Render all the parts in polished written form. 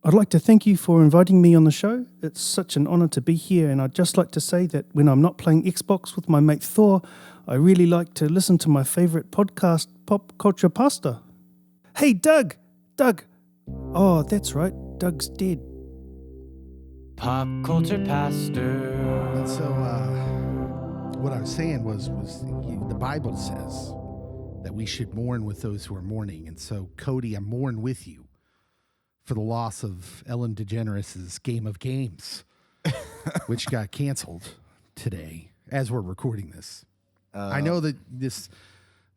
I'd like to thank you for inviting me on the show. It's such an honour to be here, and I'd just like to say that when I'm not playing Xbox with my mate Thor, I really like to listen to my favourite podcast, Pop Culture Pasta. Hey, Doug! Doug! Oh, that's right, Doug's dead. Pop Culture Pastor. And so, what I was saying was the Bible says that we should mourn with those who are mourning. And so, Cody, I mourn with you for the loss of Ellen DeGeneres' Game of Games, which got canceled today as we're recording this. I know that this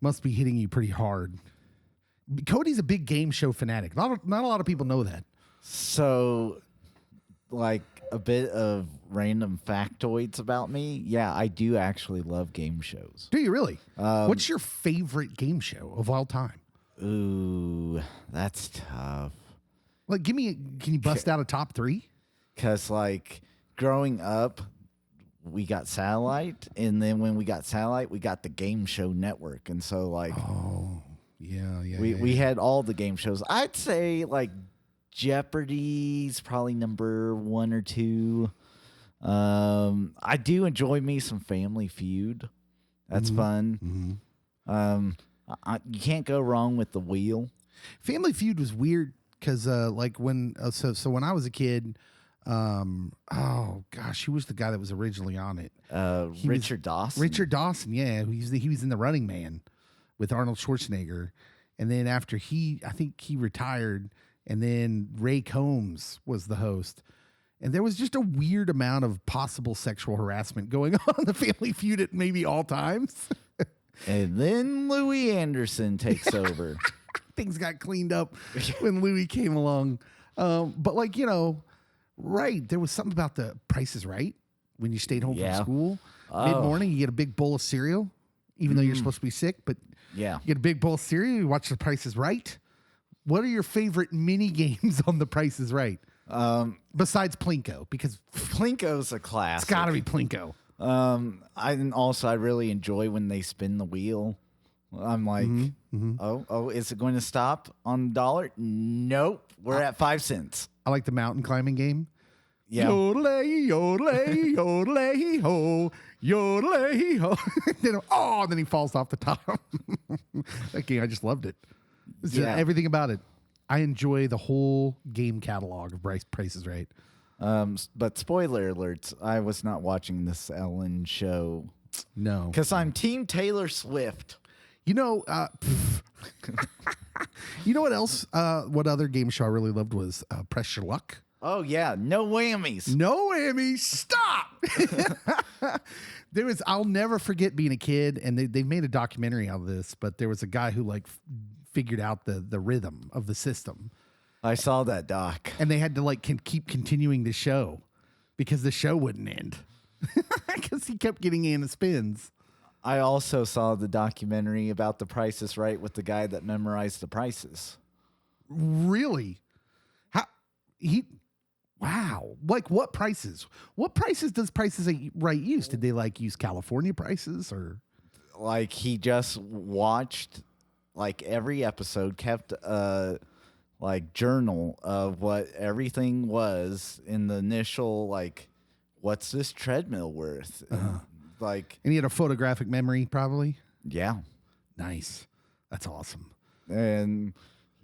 must be hitting you pretty hard. Cody's a big game show fanatic. Not a lot of people know that. So, like a bit of random factoids about me. Yeah, I do actually love game shows. Do you really? What's your favorite game show of all time? Ooh, that's tough. Like, can you bust out a top three? Because, like, growing up, we got satellite, and then when we got satellite, we got the Game Show Network. And so, like, we had all the game shows. I'd say, like, Jeopardy's probably number 1 or 2. I do enjoy me some Family Feud. That's fun. You can't go wrong with The Wheel. Family Feud was weird because, like, when when I was a kid, oh gosh, who was the guy that was originally on it? Richard Dawson. Richard Dawson, yeah, he was in The Running Man with Arnold Schwarzenegger, and then after I think he retired, and then Ray Combs was the host. And there was just a weird amount of possible sexual harassment going on the Family Feud at maybe all times. And then Louis Anderson takes over. Things got cleaned up when Louis came along. But, like, right, there was something about the Price is Right when you stayed home from school. Mid-morning, you get a big bowl of cereal, even though you're supposed to be sick. But you get a big bowl of cereal, you watch The Price is Right. What are your favorite mini games on The Price is Right? Besides Plinko, because Plinko's a classic. It's got to be Plinko. I really enjoy when they spin the wheel. I'm like, oh, is it going to stop on $1? Nope, we're at 5 cents. I like the mountain climbing game. Yeah. Yodelay, yodelay, yodelay, ho, yodelay, ho. And then he falls off the top. That game, I just loved it. Everything about it. I enjoy the whole game catalog of Price is Right. But spoiler alerts, I was not watching this Ellen show. No. Because I'm Team Taylor Swift. You know what else? What other game show I really loved was Press Your Luck. Oh, yeah. No whammies. No whammies. Stop. I'll never forget being a kid, and they made a documentary out of this, but there was a guy who, like, figured out the rhythm of the system. I saw that doc. And they had to, like, keep continuing the show because the show wouldn't end. Because he kept getting in the spins. I also saw the documentary about The Price is Right with the guy that memorized the prices. Really? Wow. Like, what prices? What prices does Prices Right use? Did they, like, use California prices or? Like, he just watched, like, every episode, kept a, like, journal of what everything was in the initial, like, what's this treadmill worth? Like, and he had a photographic memory, probably. Yeah. Nice. That's awesome. And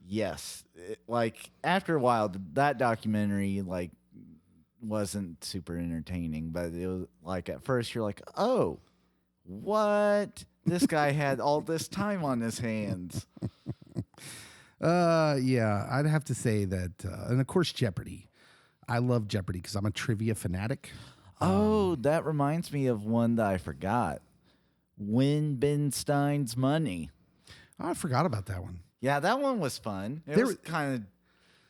yes, like, after a while, that documentary, like, wasn't super entertaining, but it was like, at first you're like, oh, what? This guy had all this time on his hands. Yeah, I'd have to say that, and of course Jeopardy. I love Jeopardy because I'm a trivia fanatic. Oh, that reminds me of one that I forgot. Win Ben Stein's Money. Oh, I forgot about that one. Yeah, that one was fun. It was kind of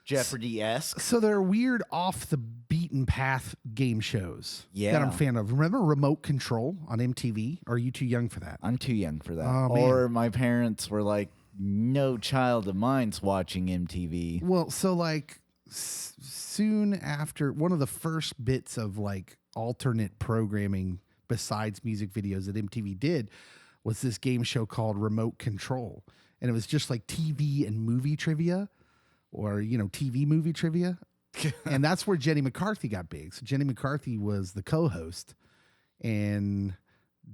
Jeopardy-esque. So there are weird off the beaten path game shows that I'm a fan of. Remember Remote Control on MTV? Or are you too young for that? I'm too young for that. Oh, or my parents were like, no child of mine's watching MTV. Well, so, like, soon after, one of the first bits of, like, alternate programming besides music videos that MTV did was this game show called Remote Control. And it was just like TV and movie trivia, or, TV movie trivia. And that's where Jenny McCarthy got big. So Jenny McCarthy was the co-host, and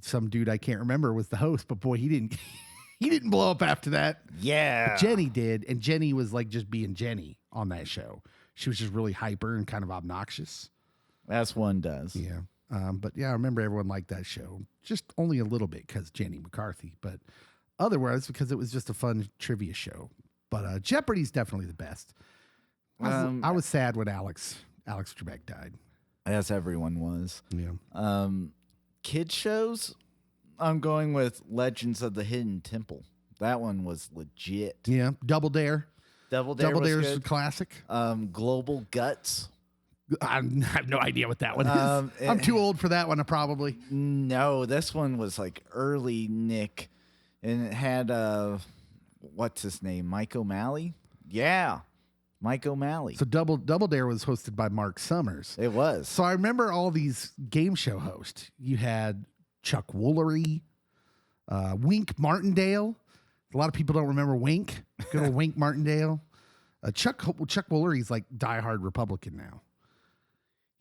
some dude I can't remember was the host, but boy, he didn't blow up after that. Yeah. But Jenny did, and Jenny was like just being Jenny on that show. She was just really hyper and kind of obnoxious. As one does. Yeah. But yeah, I remember everyone liked that show. Just only a little bit because Jenny McCarthy, but otherwise because it was just a fun trivia show. But Jeopardy's definitely the best. I was sad when Alex Trebek died. As everyone was. Yeah. Kid shows, I'm going with Legends of the Hidden Temple. That one was legit. Yeah. Double Dare. Double Dare was Dare's good. a classic. Global Guts. I have no idea what that one is. I'm too old for that one, probably. No, this one was like early Nick, and it had what's his name, Mike O'Malley? Yeah, Mike O'Malley. So Double Dare was hosted by Mark Summers. It was. So I remember all these game show hosts. You had Chuck Woolery, Wink Martindale. A lot of people don't remember Wink. Good old Wink Martindale. Chuck Woolery's like diehard Republican now.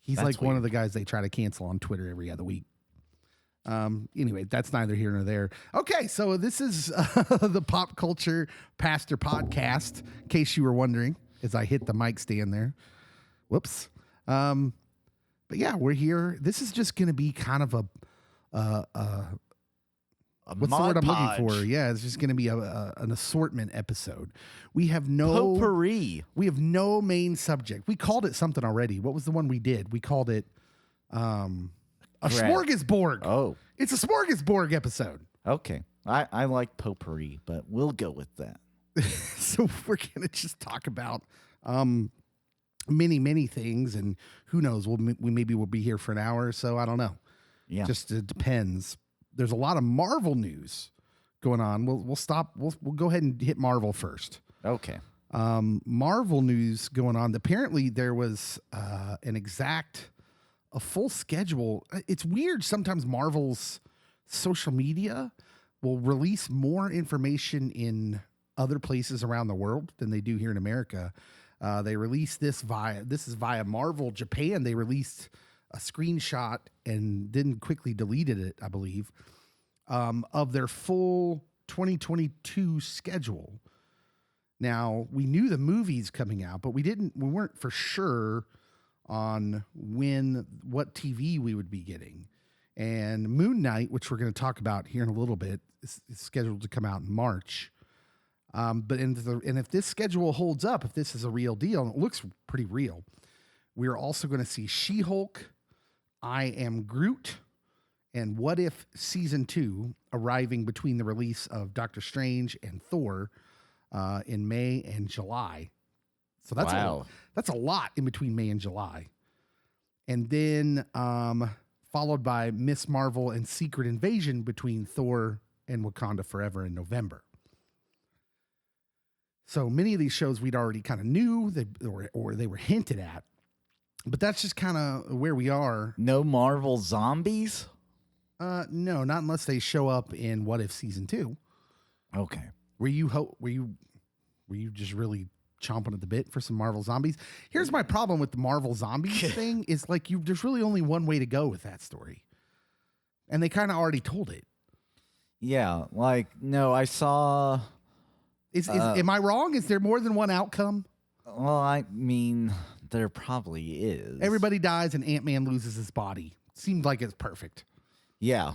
He's That's like one weird. of the guys they try to cancel on Twitter every other week. Anyway, that's neither here nor there. Okay, so this is the Pop Culture Pastor Podcast, in case you were wondering, as I hit the mic stand there. Whoops. But yeah, we're here. This is just going to be kind of what's the word I'm looking for? Yeah, it's just going to be an assortment episode. We have no potpourri. We have no main subject. We called it something already. What was the one we did? We called it a smorgasbord. Oh, It's a smorgasbord episode. okay. I like potpourri, but we'll go with that. So we're going to just talk about many things, and who knows? We'll be here for an hour or so. I don't know. Yeah. Just it depends. There's a lot of Marvel news going on. We'll stop. We'll go ahead and hit Marvel first. Okay. Marvel news going on. Apparently, there was a full schedule. It's weird. Sometimes Marvel's social media will release more information in other places around the world than they do here in America. They released this is via Marvel Japan. They released a screenshot and then quickly deleted it, I believe, of their full 2022 schedule. Now, we knew the movie's coming out, but we weren't for sure on what TV we would be getting. And Moon Knight, which we're going to talk about here in a little bit, is scheduled to come out in March. But if this schedule holds up, if this is a real deal, and it looks pretty real, we're also going to see She-Hulk, I Am Groot, and What If Season 2 arriving between the release of Doctor Strange and Thor in May and July. So that's a lot in between May and July. And then followed by Miss Marvel and Secret Invasion between Thor and Wakanda Forever in November. So many of these shows we'd already kind of knew or they were hinted at. But that's just kind of where we are. No Marvel zombies? No, not unless they show up in What If Season 2. Okay. Were you just really chomping at the bit for some Marvel zombies? Here's my problem with the Marvel zombies thing is like there's really only one way to go with that story. And they kind of already told it. Yeah, like no, I saw Am I wrong? Is there more than one outcome? well, I mean, there probably is. Everybody dies and Ant-Man loses his body. Seems like it's perfect. Yeah.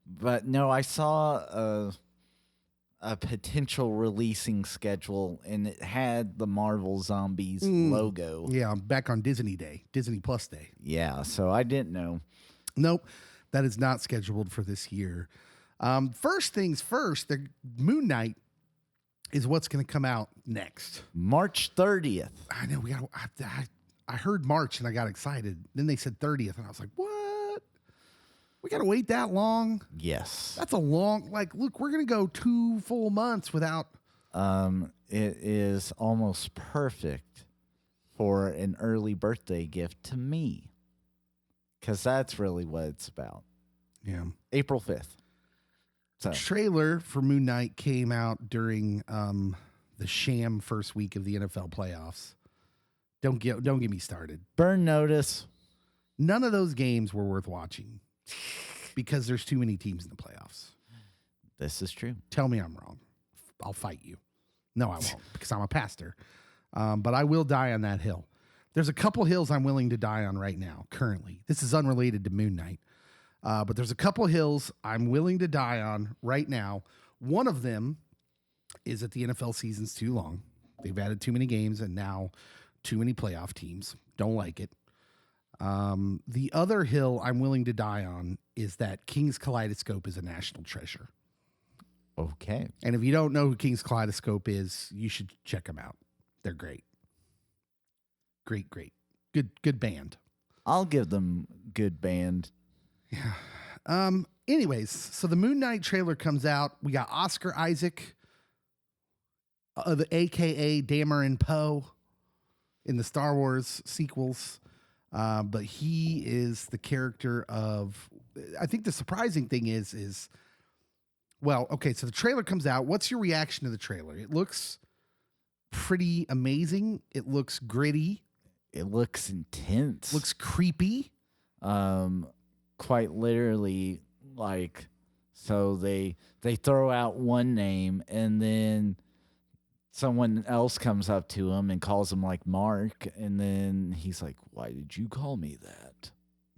But no, I saw a potential releasing schedule, and it had the Marvel Zombies logo. Yeah, I'm back on Disney Plus Day. Yeah, so I didn't know. Nope, that is not scheduled for this year. First things first, the Moon Knight is what's going to come out next. March 30th. I know, I heard March and I got excited. Then they said 30th, and I was like, what? We got to wait that long? Yes. That's a long, look, we're going to go 2 full months without. It is almost perfect for an early birthday gift to me, because that's really what it's about. Yeah. April 5th. So Trailer for Moon Knight came out during the sham first week of the NFL playoffs. Don't get me started. Burn notice. None of those games were worth watching because there's too many teams in the playoffs. This is true. Tell me I'm wrong. I'll fight you. No, I won't because I'm a pastor. But I will die on that hill. There's a couple hills I'm willing to die on right now, currently. This is unrelated to Moon Knight. But there's a couple hills I'm willing to die on right now. One of them is that the NFL season's too long. They've added too many games and now too many playoff teams. Don't like it. The other hill I'm willing to die on is that King's Kaleidoscope is a national treasure. Okay. And if you don't know who King's Kaleidoscope is, you should check them out. They're great. Great. Good band. I'll give them good band. Yeah. Anyways, so the Moon Knight trailer comes out. We got Oscar Isaac, the AKA Dameron Poe in the Star Wars sequels. But he is the character of, I think the surprising thing is, well, okay, so the trailer comes out. What's your reaction to the trailer? It looks pretty amazing. It looks gritty. It looks intense. Looks creepy. Quite literally, like, so they throw out one name and then someone else comes up to him and calls him like Mark, and then he's like, "Why did you call me that?"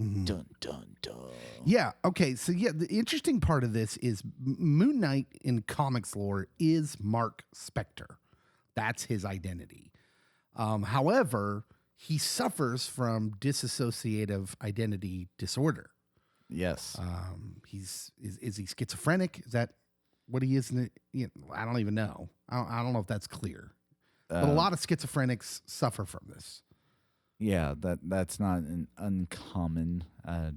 Mm-hmm. Dun dun dun. Yeah. Okay. So yeah, the interesting part of this is Moon Knight in comics lore is Mark Spector. That's his identity. However, he suffers from dissociative identity disorder. Yes. Is he schizophrenic? Is that what he is? I don't even know. I don't know if that's clear. But a lot of schizophrenics suffer from this. Yeah, that's not an uncommon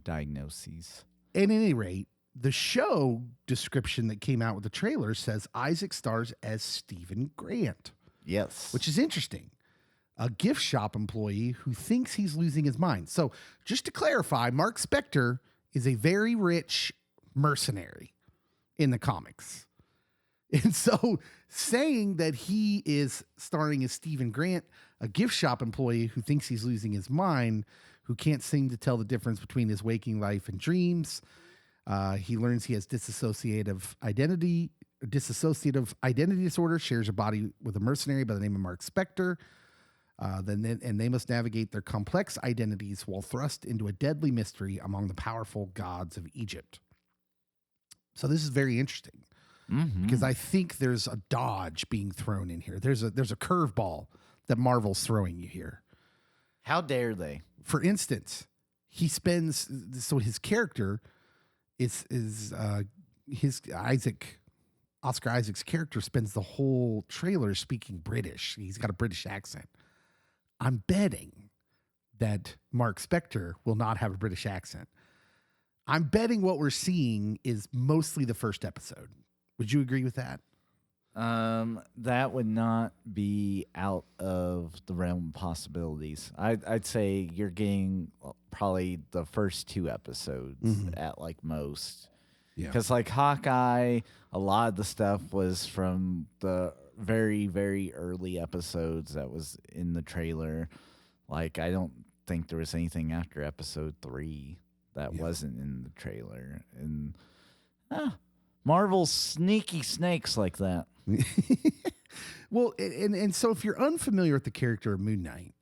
diagnosis. At any rate, the show description that came out with the trailer says Isaac stars as Stephen Grant. Yes. Which is interesting. A gift shop employee who thinks he's losing his mind. So just to clarify, Mark Spector is a very rich mercenary in the comics. And so saying that he is starring as Stephen Grant, a gift shop employee who thinks he's losing his mind, who can't seem to tell the difference between his waking life and dreams. He learns he has dissociative identity disorder, shares a body with a mercenary by the name of Mark Spector. And they must navigate their complex identities while thrust into a deadly mystery among the powerful gods of Egypt. So this is very interesting because I think there's a dodge being thrown in here. There's a curveball that Marvel's throwing you here. How dare they? For instance, his character is Oscar Isaac's character spends the whole trailer speaking British. He's got a British accent. I'm betting that Mark Spector will not have a British accent. I'm betting what we're seeing is mostly the first episode. Would you agree with that? That would not be out of the realm of possibilities. I'd say you're getting probably the first 2 episodes at like most. Yeah. Because like Hawkeye, a lot of the stuff was from the very, very early episodes that was in the trailer. Like, I don't think there was anything after episode 3 that wasn't in the trailer. And Marvel's sneaky snakes like that. Well, and so if you're unfamiliar with the character of Moon Knight,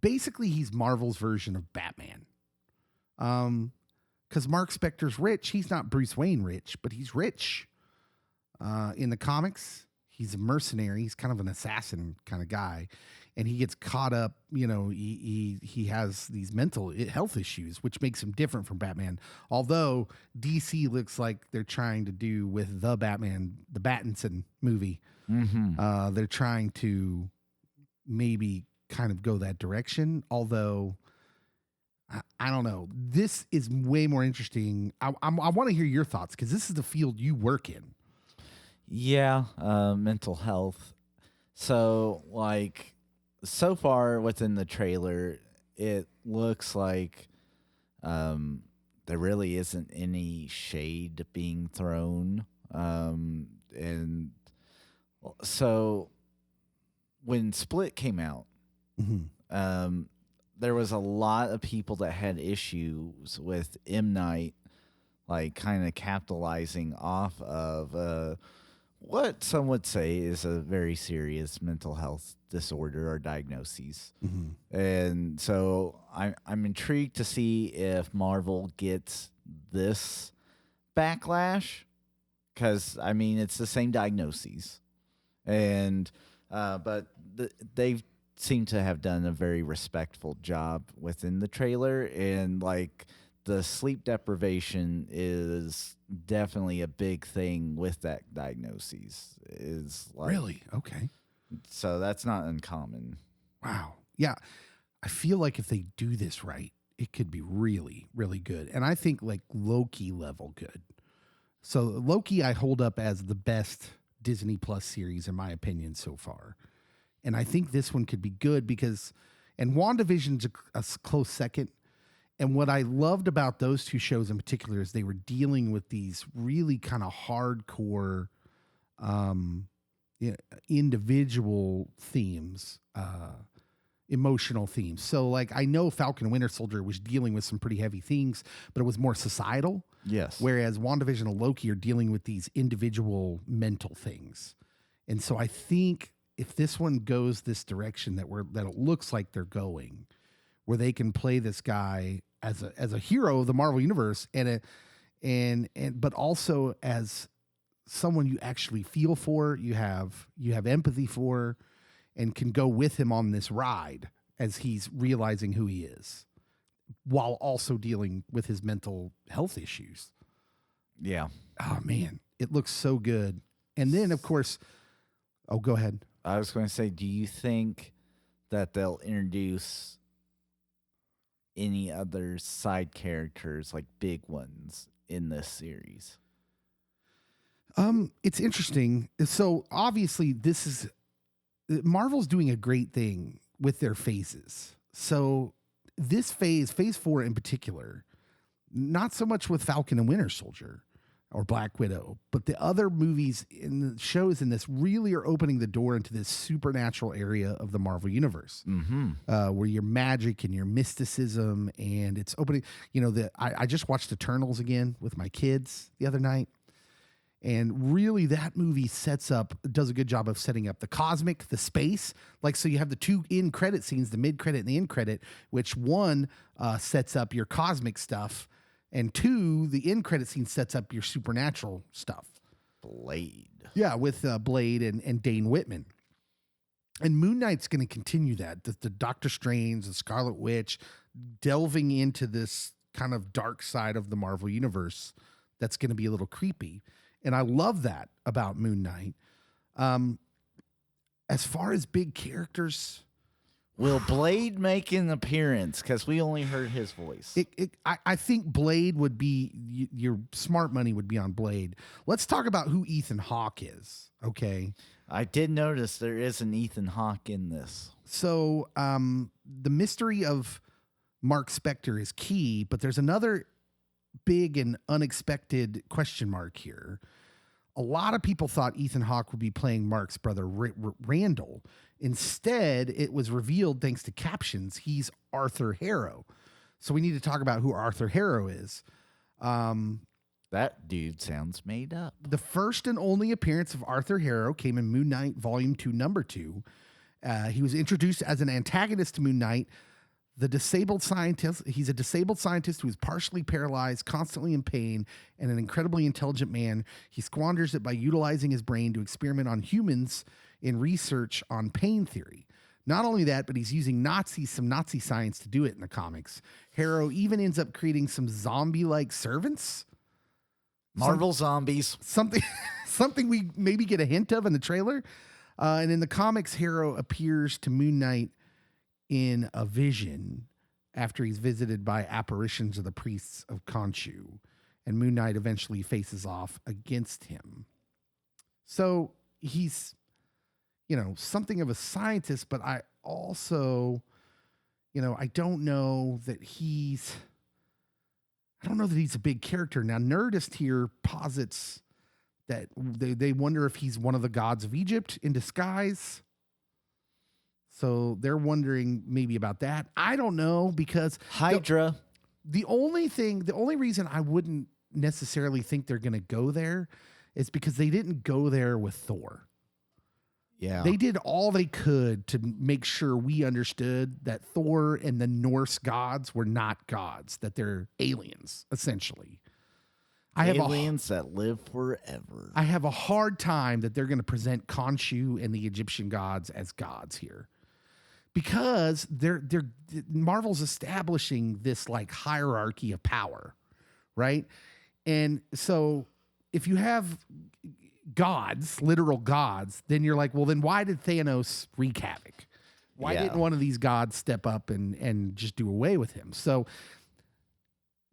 basically he's Marvel's version of Batman. Because Mark Spector's rich. He's not Bruce Wayne rich, but he's rich. In the comics, he's a mercenary. He's kind of an assassin kind of guy. And he gets caught up, he has these mental health issues, which makes him different from Batman. Although DC looks like they're trying to do with the Batman, the Pattinson movie. They're trying to maybe kind of go that direction. Although, I don't know. This is way more interesting. I want to hear your thoughts because this is the field you work in. Yeah, mental health. So, like, so far within the trailer, it looks like there really isn't any shade being thrown. And so when Split came out, there was a lot of people that had issues with M. Night, like kind of capitalizing off of what some would say is a very serious mental health disorder or diagnoses. And so I'm intrigued to see if Marvel gets this backlash, because I mean it's the same diagnoses, and but they've seem to have done a very respectful job within the trailer, and like the sleep deprivation is definitely a big thing with that diagnosis. Is like, Really? Okay. so that's not uncommon. Wow. Yeah. I feel like if they do this right, it could be really, really good. And I think like Loki level good. So Loki I hold up as the best Disney Plus series in my opinion so far. And I think this one could be good because, and WandaVision's a close second. And what I loved about those two shows in particular is they were dealing with these really kind of hardcore individual themes, emotional themes. So like I know Falcon and Winter Soldier was dealing with some pretty heavy things, but it was more societal. Yes. Whereas WandaVision and Loki are dealing with these individual mental things. And so I think if this one goes this direction that it looks like they're going, where they can play this guy as a hero of the Marvel universe and but also as someone you actually feel for, you have empathy for, and can go with him on this ride as he's realizing who he is, while also dealing with his mental health issues. Yeah. Oh man, it looks so good. And then of course, oh, go ahead. I was going to say, do you think that they'll introduce any other side characters, like big ones, in this series? It's interesting. So obviously Marvel's doing a great thing with their phases. So this phase 4 in particular, not so much with Falcon and Winter Soldier or Black Widow, but the other movies in the shows in this really are opening the door into this supernatural area of the Marvel universe, where your magic and your mysticism, and it's opening. I just watched Eternals again with my kids the other night. And really, that movie does a good job of setting up the cosmic, the space. Like, so you have the two end credit scenes, the mid credit and the end credit, which one sets up your cosmic stuff, and two, the end credit scene sets up your supernatural stuff. Blade. Yeah, with Blade and Dane Whitman. And Moon Knight's going to continue that. The Doctor Strange, the Scarlet Witch, delving into this kind of dark side of the Marvel universe that's going to be a little creepy. And I love that about Moon Knight. As far as big characters, will Blade make an appearance? Because we only heard his voice. I think Blade would be, your smart money would be on Blade. Let's talk about who Ethan Hawke is, okay? I did notice there is an Ethan Hawke in this. So the mystery of Mark Spector is key, but there's another big and unexpected question mark here. A lot of people thought Ethan Hawke would be playing Mark's brother Randall. Instead, it was revealed thanks to captions he's Arthur Harrow. So we need to talk about who Arthur Harrow is. That dude sounds made up. The first and only appearance of Arthur Harrow came in Moon Knight Volume 2, Number 2. He was introduced as an antagonist to Moon Knight. The disabled scientist, he's a disabled scientist who is partially paralyzed, constantly in pain, and an incredibly intelligent man. He squanders it by utilizing his brain to experiment on humans in research on pain theory. Not only that, but he's using some Nazi science to do it in the comics. Harrow even ends up creating some zombie-like servants. Marvel zombies. Something we maybe get a hint of in the trailer. And in the comics, Harrow appears to Moon Knight in a vision after he's visited by apparitions of the priests of Khonshu, and Moon Knight eventually faces off against him. So he's, something of a scientist, but I also, I don't know that he's a big character. Now, Nerdist here posits that they wonder if he's one of the gods of Egypt in disguise. So they're wondering maybe about that. I don't know, because Hydra. the only reason I wouldn't necessarily think they're going to go there is because they didn't go there with Thor. Yeah. They did all they could to make sure we understood that Thor and the Norse gods were not gods, that they're aliens, essentially. Aliens that live forever. I have a hard time that they're going to present Khonshu and the Egyptian gods as gods here, because they're Marvel's establishing this like hierarchy of power, right? And so if you have gods, literal gods, then you're like, well, then why did Thanos wreak havoc? Why didn't one of these gods step up and just do away with him? So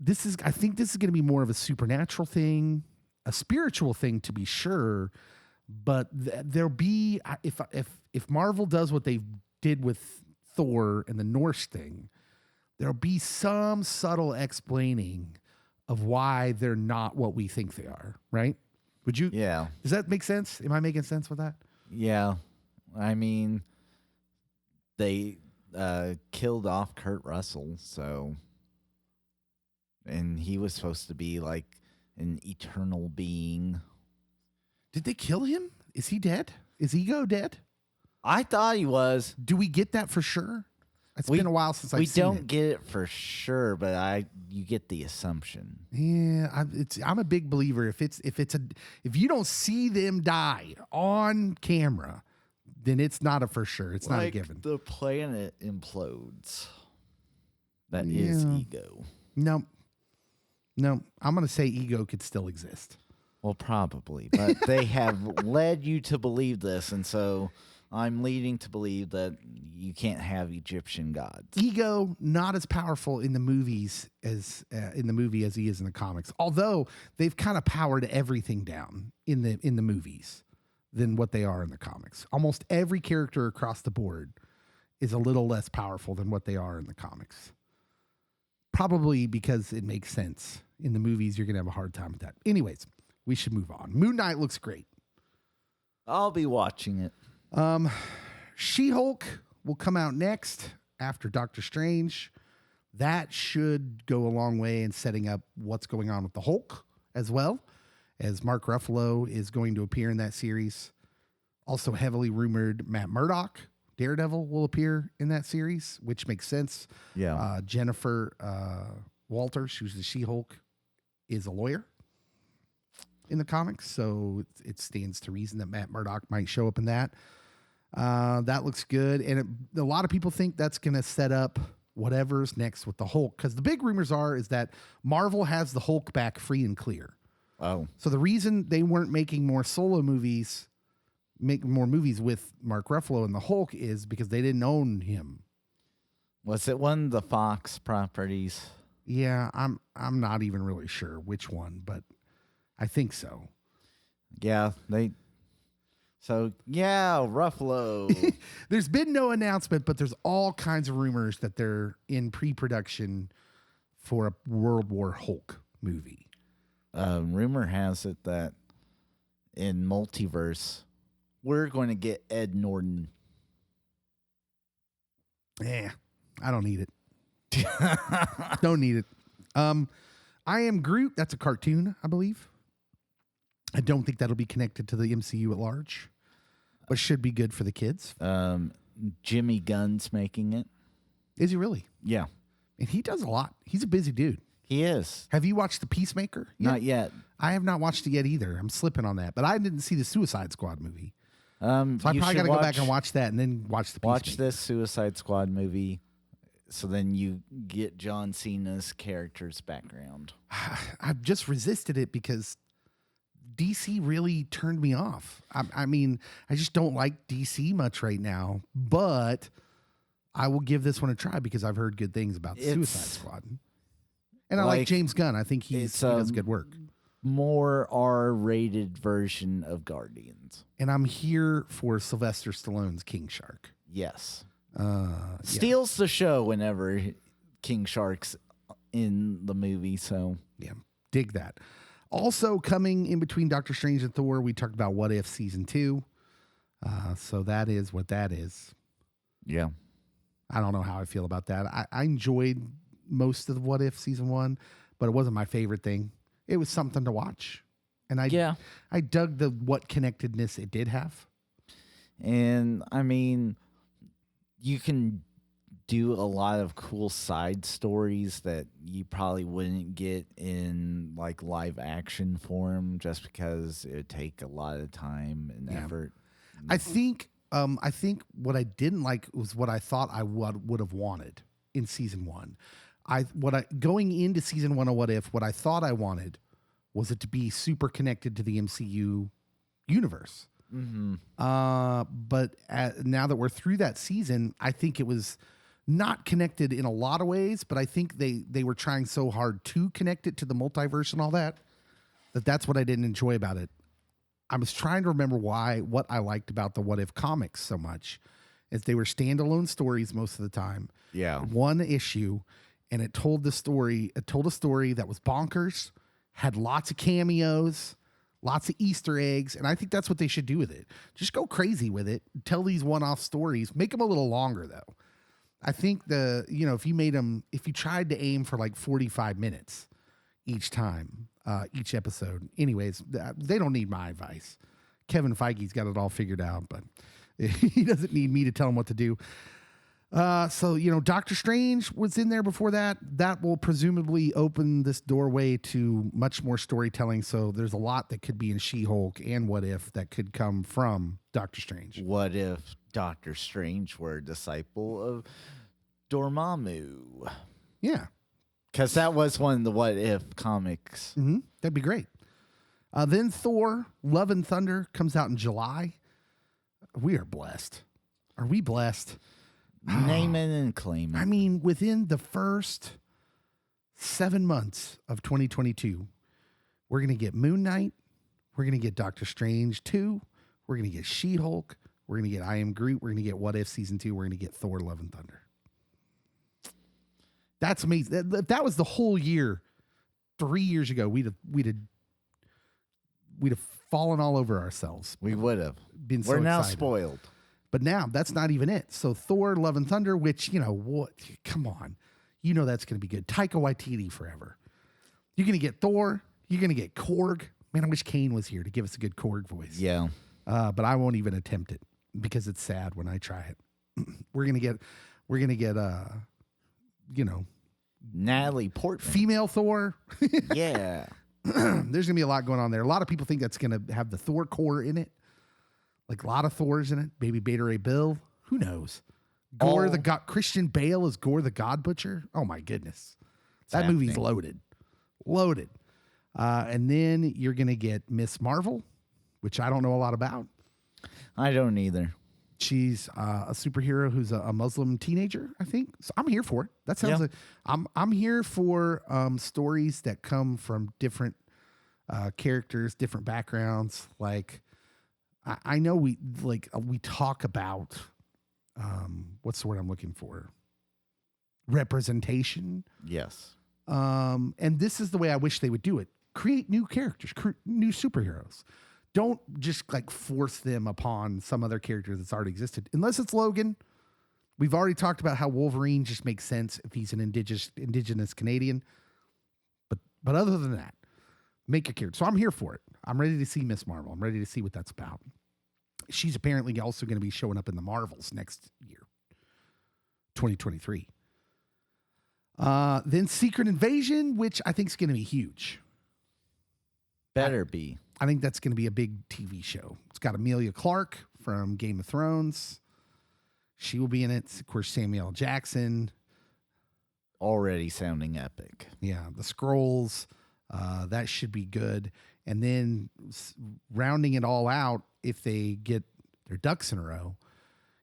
I think this is going to be more of a supernatural thing, a spiritual thing to be sure, but there'll be, if Marvel does what they did with Thor and the Norse thing, there'll be some subtle explaining of why they're not what we think they are, right? Would you? Yeah. Does that make sense? Am I making sense with that? Yeah. I mean, they killed off Kurt Russell, so... And he was supposed to be like an eternal being. Did they kill him? Is he dead? Is Ego dead? I thought he was. Do we get that for sure? It's been a while since I've seen it. We don't get it for sure, but you get the assumption. Yeah, I'm a big believer. If you don't see them die on camera, then it's not a for sure. It's not a given. The planet implodes. That is Ego. No, I'm going to say Ego could still exist. Well, probably, but they have led you to believe this, and so I'm leading to believe that you can't have Egyptian gods. Ego not as powerful in the movies as as he is in the comics. Although they've kind of powered everything down in the movies than what they are in the comics. Almost every character across the board is a little less powerful than what they are in the comics. Probably because it makes sense. In the movies, you're going to have a hard time with that. Anyways, we should move on. Moon Knight looks great. I'll be watching it. She-Hulk will come out next after Doctor Strange. That should go a long way in setting up what's going on with the Hulk, as well as Mark Ruffalo is going to appear in that series. Also heavily rumored Matt Murdock, Daredevil, will appear in that series, which makes sense. Yeah. Jennifer Walters, who's the She-Hulk, is a lawyer in the comics, so it stands to reason that Matt Murdock might show up in that. That looks good, and a lot of people think that's going to set up whatever's next with the Hulk, because the big rumors is that Marvel has the Hulk back free and clear. Oh. So the reason they weren't making more solo movies, making more movies with Mark Ruffalo and the Hulk, is because they didn't own him. Was it one of the Fox properties? Yeah, I'm not even really sure which one, but I think so. Yeah, Ruffalo. There's been no announcement, but there's all kinds of rumors that they're in pre-production for a World War Hulk movie. Rumor has it that in Multiverse, we're going to get Ed Norton. Yeah, I don't need it. Don't need it. I Am Groot, that's a cartoon, I believe. I don't think that'll be connected to the MCU at large, but should be good for the kids. Jimmy Gunn's making it. Is he really? Yeah. And he does a lot. He's a busy dude. He is. Have you watched The Peacemaker yet? Not yet. I have not watched it yet either. I'm slipping on that, but I didn't see the Suicide Squad movie. So I probably got to go back and watch that and then watch The Peacemaker. Watch this Suicide Squad movie, so then you get John Cena's character's background. I've just resisted it because DC really turned me off. I mean, I just don't like DC much right now, but I will give this one a try because I've heard good things about Suicide Squad. And I like James Gunn. I think he does good work. More R-rated version of Guardians. And I'm here for Sylvester Stallone's King Shark. Yes. Steals the show whenever King Shark's in the movie, so yeah, dig that. Also coming in between Doctor Strange and Thor, we talked about What If Season 2. So that is what that is. Yeah. I don't know how I feel about that. I enjoyed most of the What If season 1, but it wasn't my favorite thing. It was something to watch. And I dug the what connectedness it did have. And I mean, you can do a lot of cool side stories that you probably wouldn't get in like live action form just because it would take a lot of time and effort. I think what I didn't like was what I thought I would have wanted in season 1. Going into season 1 of What If, what I thought I wanted was it to be super connected to the MCU universe. Mm-hmm. But now that we're through that season, I think it was not connected in a lot of ways, but I think they were trying so hard to connect it to the multiverse and all that's what I didn't enjoy about it. I was trying to remember what I liked about the What If comics so much is they were standalone stories most of the time. Yeah. One issue, and it told a story that was bonkers, had lots of cameos, lots of Easter eggs, and I think that's what they should do with it. Just go crazy with it. Tell these one-off stories. Make them a little longer, though. I think if you tried to aim for like 45 minutes each time, each episode. Anyways, they don't need my advice. Kevin Feige's got it all figured out, but he doesn't need me to tell him what to do. So, Doctor Strange was in there before that. That will presumably open this doorway to much more storytelling. So there's a lot that could be in She-Hulk and What If that could come from Doctor Strange. What if Doctor Strange were a disciple of Dormammu? Yeah. Because that was one of the What If comics. Mm-hmm. That'd be great. Then Thor, Love and Thunder comes out in July. We are blessed. Are we blessed? Name it and claim it. I mean, within the first 7 months of 2022, we're going to get Moon Knight. We're going to get Doctor Strange 2. We're going to get She-Hulk. We're going to get I Am Groot. We're going to get What If Season 2. We're going to get Thor, Love and Thunder. That's amazing. That was the whole year. 3 years ago, we'd have fallen all over ourselves. We would have. Been so We're now excited. spoiled. But now that's not even it. So Thor, Love and Thunder, which, what? Come on. That's going to be good. Taika Waititi forever. You're going to get Thor. You're going to get Korg. Man, I wish Kane was here to give us a good Korg voice. Yeah. But I won't even attempt it because it's sad when I try it. We're going to get Natalie Portman. female Thor. Yeah. There's going to be a lot going on there. A lot of people think that's going to have the Thor core in it. Like a lot of Thors in it. Maybe Beta Ray Bill. Who knows? Christian Bale is Gore the God Butcher. Oh my goodness. That movie's loaded. Loaded. And then you're going to get Miss Marvel, which I don't know a lot about. I don't either. She's a superhero who's a Muslim teenager, I think. So I'm here for it. That sounds like I'm here for stories that come from different characters, different backgrounds. Like I know we talk about what's the word I'm looking for? Representation. Yes. And this is the way I wish they would do it. Create new characters, new superheroes. Don't just force them upon some other character that's already existed. Unless it's Logan. We've already talked about how Wolverine just makes sense if he's an indigenous Canadian. But other than that, make a character. So I'm here for it. I'm ready to see Miss Marvel. I'm ready to see what that's about. She's apparently also going to be showing up in the Marvels next year, 2023. Then Secret Invasion, which I think is going to be huge. Better be. I think that's going to be a big TV show. It's got Emilia Clarke from Game of Thrones. She will be in it. Of course, Samuel L. Jackson. Already sounding epic. Yeah, the Skrulls. That should be good. And then rounding it all out, if they get their ducks in a row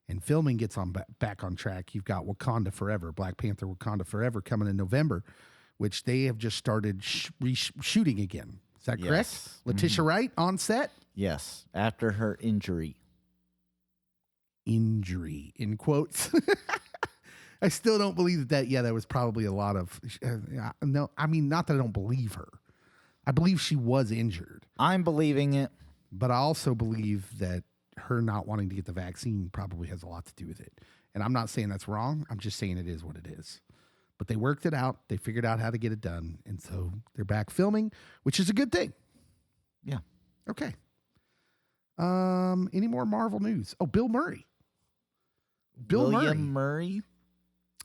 and filming gets back on track, you've got Wakanda Forever, Black Panther Wakanda Forever coming in November, which they have just started shooting again. Is that correct? Yes. Letitia Wright on set? Yes, after her injury. Injury, in quotes. I still don't believe that. Yeah, that was probably a lot of... no, I mean, not that I don't believe her. I believe she was injured. I'm believing it. But I also believe that her not wanting to get the vaccine probably has a lot to do with it. And I'm not saying that's wrong. I'm just saying it is what it is. But they worked it out. They figured out how to get it done. And so they're back filming, which is a good thing. Yeah. Okay. Any more Marvel news? Oh, Bill Murray. William Murray.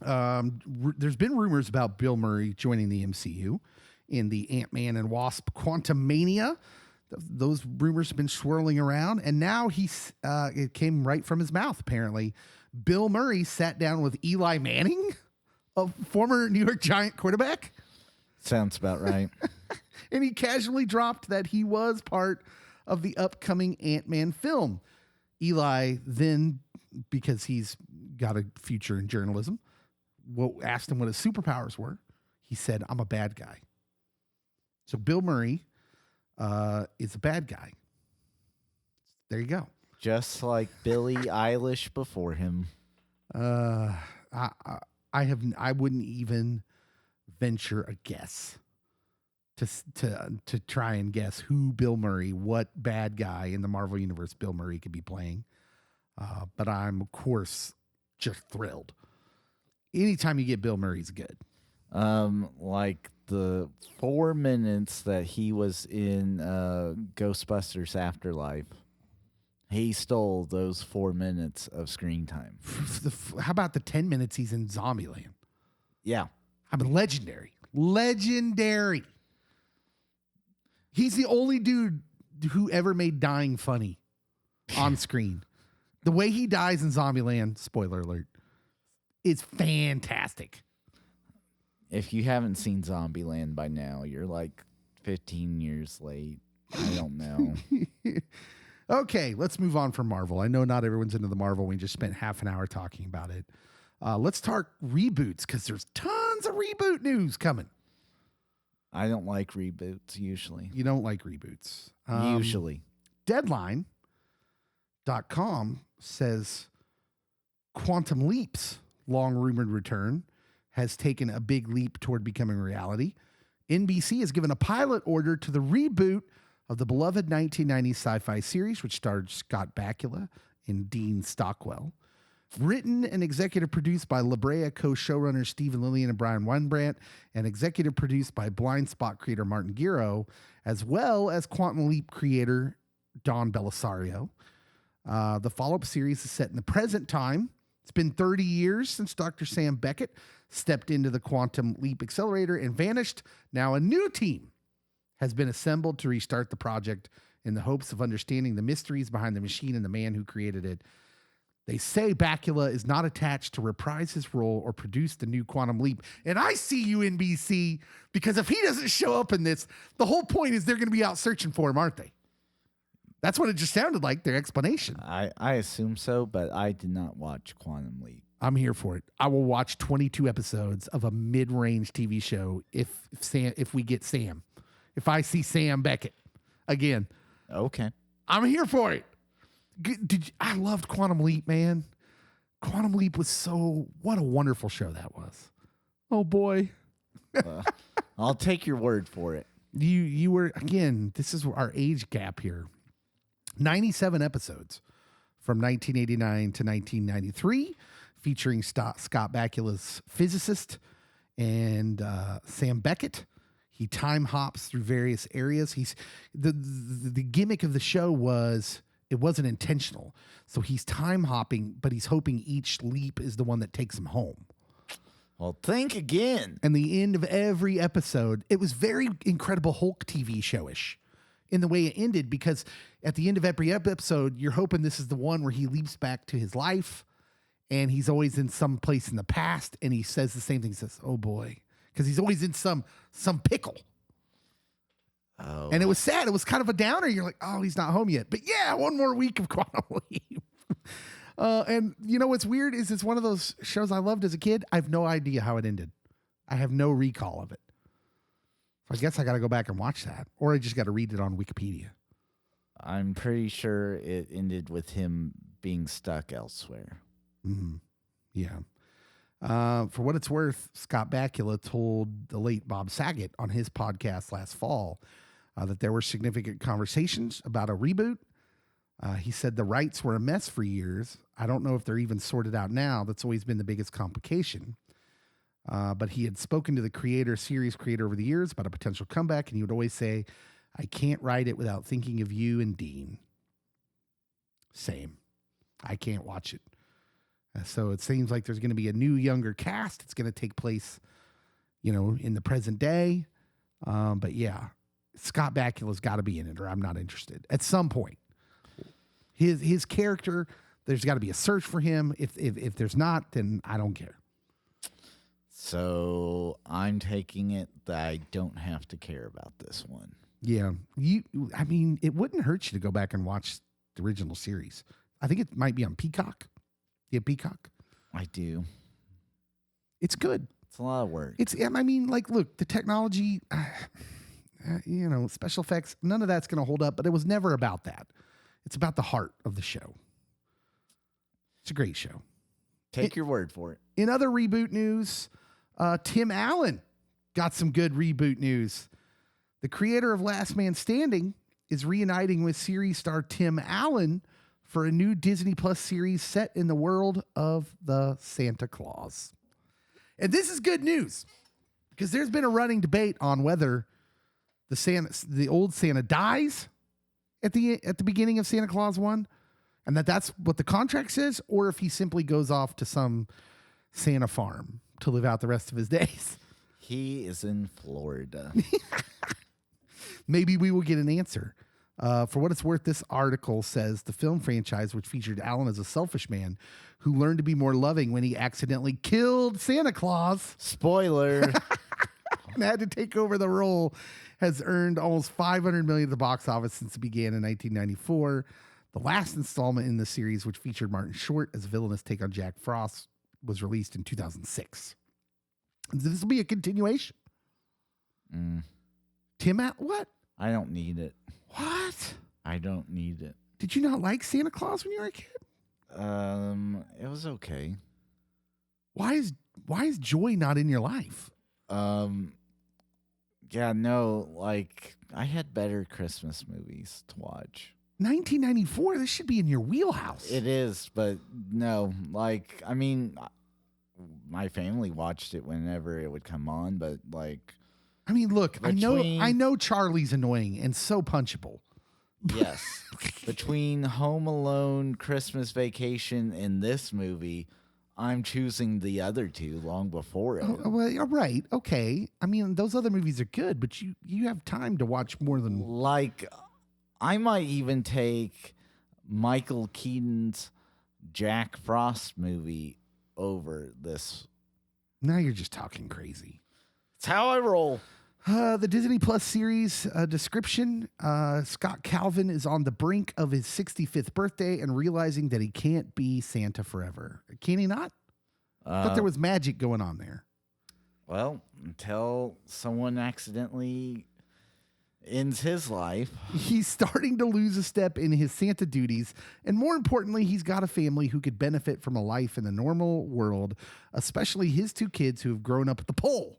There's been rumors about Bill Murray joining the MCU in the Ant-Man and Wasp Quantumania. Those rumors have been swirling around, and now it came right from his mouth, apparently. Bill Murray sat down with Eli Manning, a former New York Giant quarterback. Sounds about right. And he casually dropped that he was part of the upcoming Ant-Man film. Eli then, because he's got a future in journalism, asked him what his superpowers were. He said, I'm a bad guy. So Bill Murray is a bad guy. There you go. Just like Billie Eilish before him. I wouldn't even venture a guess to try and guess who Bill Murray, what bad guy in the Marvel Universe Bill Murray could be playing. But I'm, of course, just thrilled. Anytime you get Bill Murray's good. Like the 4 minutes that he was in Ghostbusters Afterlife, he stole those 4 minutes of screen time. How about the 10 minutes he's in Zombieland? Yeah. I mean, legendary. Legendary. He's the only dude who ever made dying funny on screen. The way he dies in Zombieland, spoiler alert, is fantastic. If you haven't seen Zombieland by now, you're like 15 years late. I don't know. Okay, let's move on from Marvel. I know not everyone's into the Marvel. We just spent half an hour talking about it. Let's talk reboots because there's tons of reboot news coming. I don't like reboots usually. You don't like reboots. Usually. Deadline.com says Quantum Leap's long-rumored return has taken a big leap toward becoming reality. NBC has given a pilot order to the reboot of the beloved 1990s sci-fi series, which starred Scott Bakula and Dean Stockwell. Written and executive produced by La Brea co-showrunners Stephen Lillian and Brian Weinbrandt, and executive produced by Blind Spot creator Martin Giro, as well as Quantum Leap creator Don Belisario. The follow-up series is set in the present time. It's been 30 years since Dr. Sam Beckett stepped into the Quantum Leap Accelerator and vanished. Now a new team has been assembled to restart the project in the hopes of understanding the mysteries behind the machine and the man who created it. They say Bakula is not attached to reprise his role or produce the new Quantum Leap. And I see you, NBC, because if he doesn't show up in this, the whole point is they're going to be out searching for him, aren't they? That's what it just sounded like, their explanation. I assume so, but I did not watch Quantum Leap. I'm here for it. I will watch 22 episodes of a mid-range TV show if we get Sam. If I see Sam Beckett again. Okay. I'm here for it. I loved Quantum Leap, man. Quantum Leap was what a wonderful show that was. Oh boy. I'll take your word for it. You were, again, this is our age gap here. 97 episodes from 1989 to 1993, featuring Scott Bakula's physicist and Sam Beckett. He time hops through various areas. The gimmick of the show was it wasn't intentional. So he's time hopping, but he's hoping each leap is the one that takes him home. Well, think again. And the end of every episode, it was very Incredible Hulk TV show-ish in the way it ended, because at the end of every episode, you're hoping this is the one where he leaps back to his life and he's always in some place in the past and he says the same thing. He says, oh boy, because he's always in some pickle. Oh. And it was sad. It was kind of a downer. You're like, oh, he's not home yet. But yeah, one more week of Quantum Leap. And you know what's weird is it's one of those shows I loved as a kid. I have no idea how it ended. I have no recall of it. So I guess I got to go back and watch that. Or I just got to read it on Wikipedia. I'm pretty sure it ended with him being stuck elsewhere. Mm-hmm. Yeah. For what it's worth, Scott Bakula told the late Bob Saget on his podcast last fall that there were significant conversations about a reboot. He said the rights were a mess for years. I don't know if they're even sorted out now. That's always been the biggest complication. But he had spoken to the series creator over the years about a potential comeback, and he would always say, I can't write it without thinking of you and Dean. Same. I can't watch it. So it seems like there's going to be a new, younger cast. It's going to take place, in the present day. But yeah, Scott Bakula's got to be in it, or I'm not interested. At some point, his character, there's got to be a search for him. If there's not, then I don't care. So I'm taking it that I don't have to care about this one. Yeah, it wouldn't hurt you to go back and watch the original series. I think it might be on Peacock. Yeah, Peacock. I do. It's good. It's a lot of work. Look, the technology, special effects, none of that's going to hold up, but it was never about that. It's about the heart of the show. It's a great show. Take your word for it. In other reboot news, Tim Allen got some good reboot news. The creator of Last Man Standing is reuniting with series star Tim Allen for a new Disney Plus series set in the world of the Santa Claus. And this is good news because there's been a running debate on whether the old Santa dies at the beginning of Santa Claus 1, and that's what the contract says, or if he simply goes off to some Santa farm to live out the rest of his days. He is in Florida. Maybe we will get an answer. For what it's worth, this article says the film franchise, which featured Allen as a selfish man who learned to be more loving when he accidentally killed Santa Claus Spoiler. and had to take over the role, has earned almost $500 million at the box office since it began in 1994. The last installment in the series, which featured Martin Short as a villainous take on Jack Frost, was released in 2006. This will be a continuation. Tim, what? I don't need it. What? I don't need it. Did you not like Santa Claus when you were a kid? It was okay. Why is joy not in your life? Yeah, no, I had better Christmas movies to watch. 1994, this should be in your wheelhouse. It is, but no, my family watched it whenever it would come on, but look, I know Charlie's annoying and so punchable. Yes. Between Home Alone, Christmas Vacation, and this movie, I'm choosing the other two long before it. Oh, well, all right. Okay. Those other movies are good, but you have time to watch more than... I might even take Michael Keaton's Jack Frost movie over this. Now you're just talking crazy. It's how I roll. The Disney Plus series description, Scott Calvin is on the brink of his 65th birthday and realizing that he can't be Santa forever. Can he not? I thought there was magic going on there. Well, until someone accidentally ends his life. He's starting to lose a step in his Santa duties, and more importantly, he's got a family who could benefit from a life in the normal world, especially his two kids who have grown up at the pole.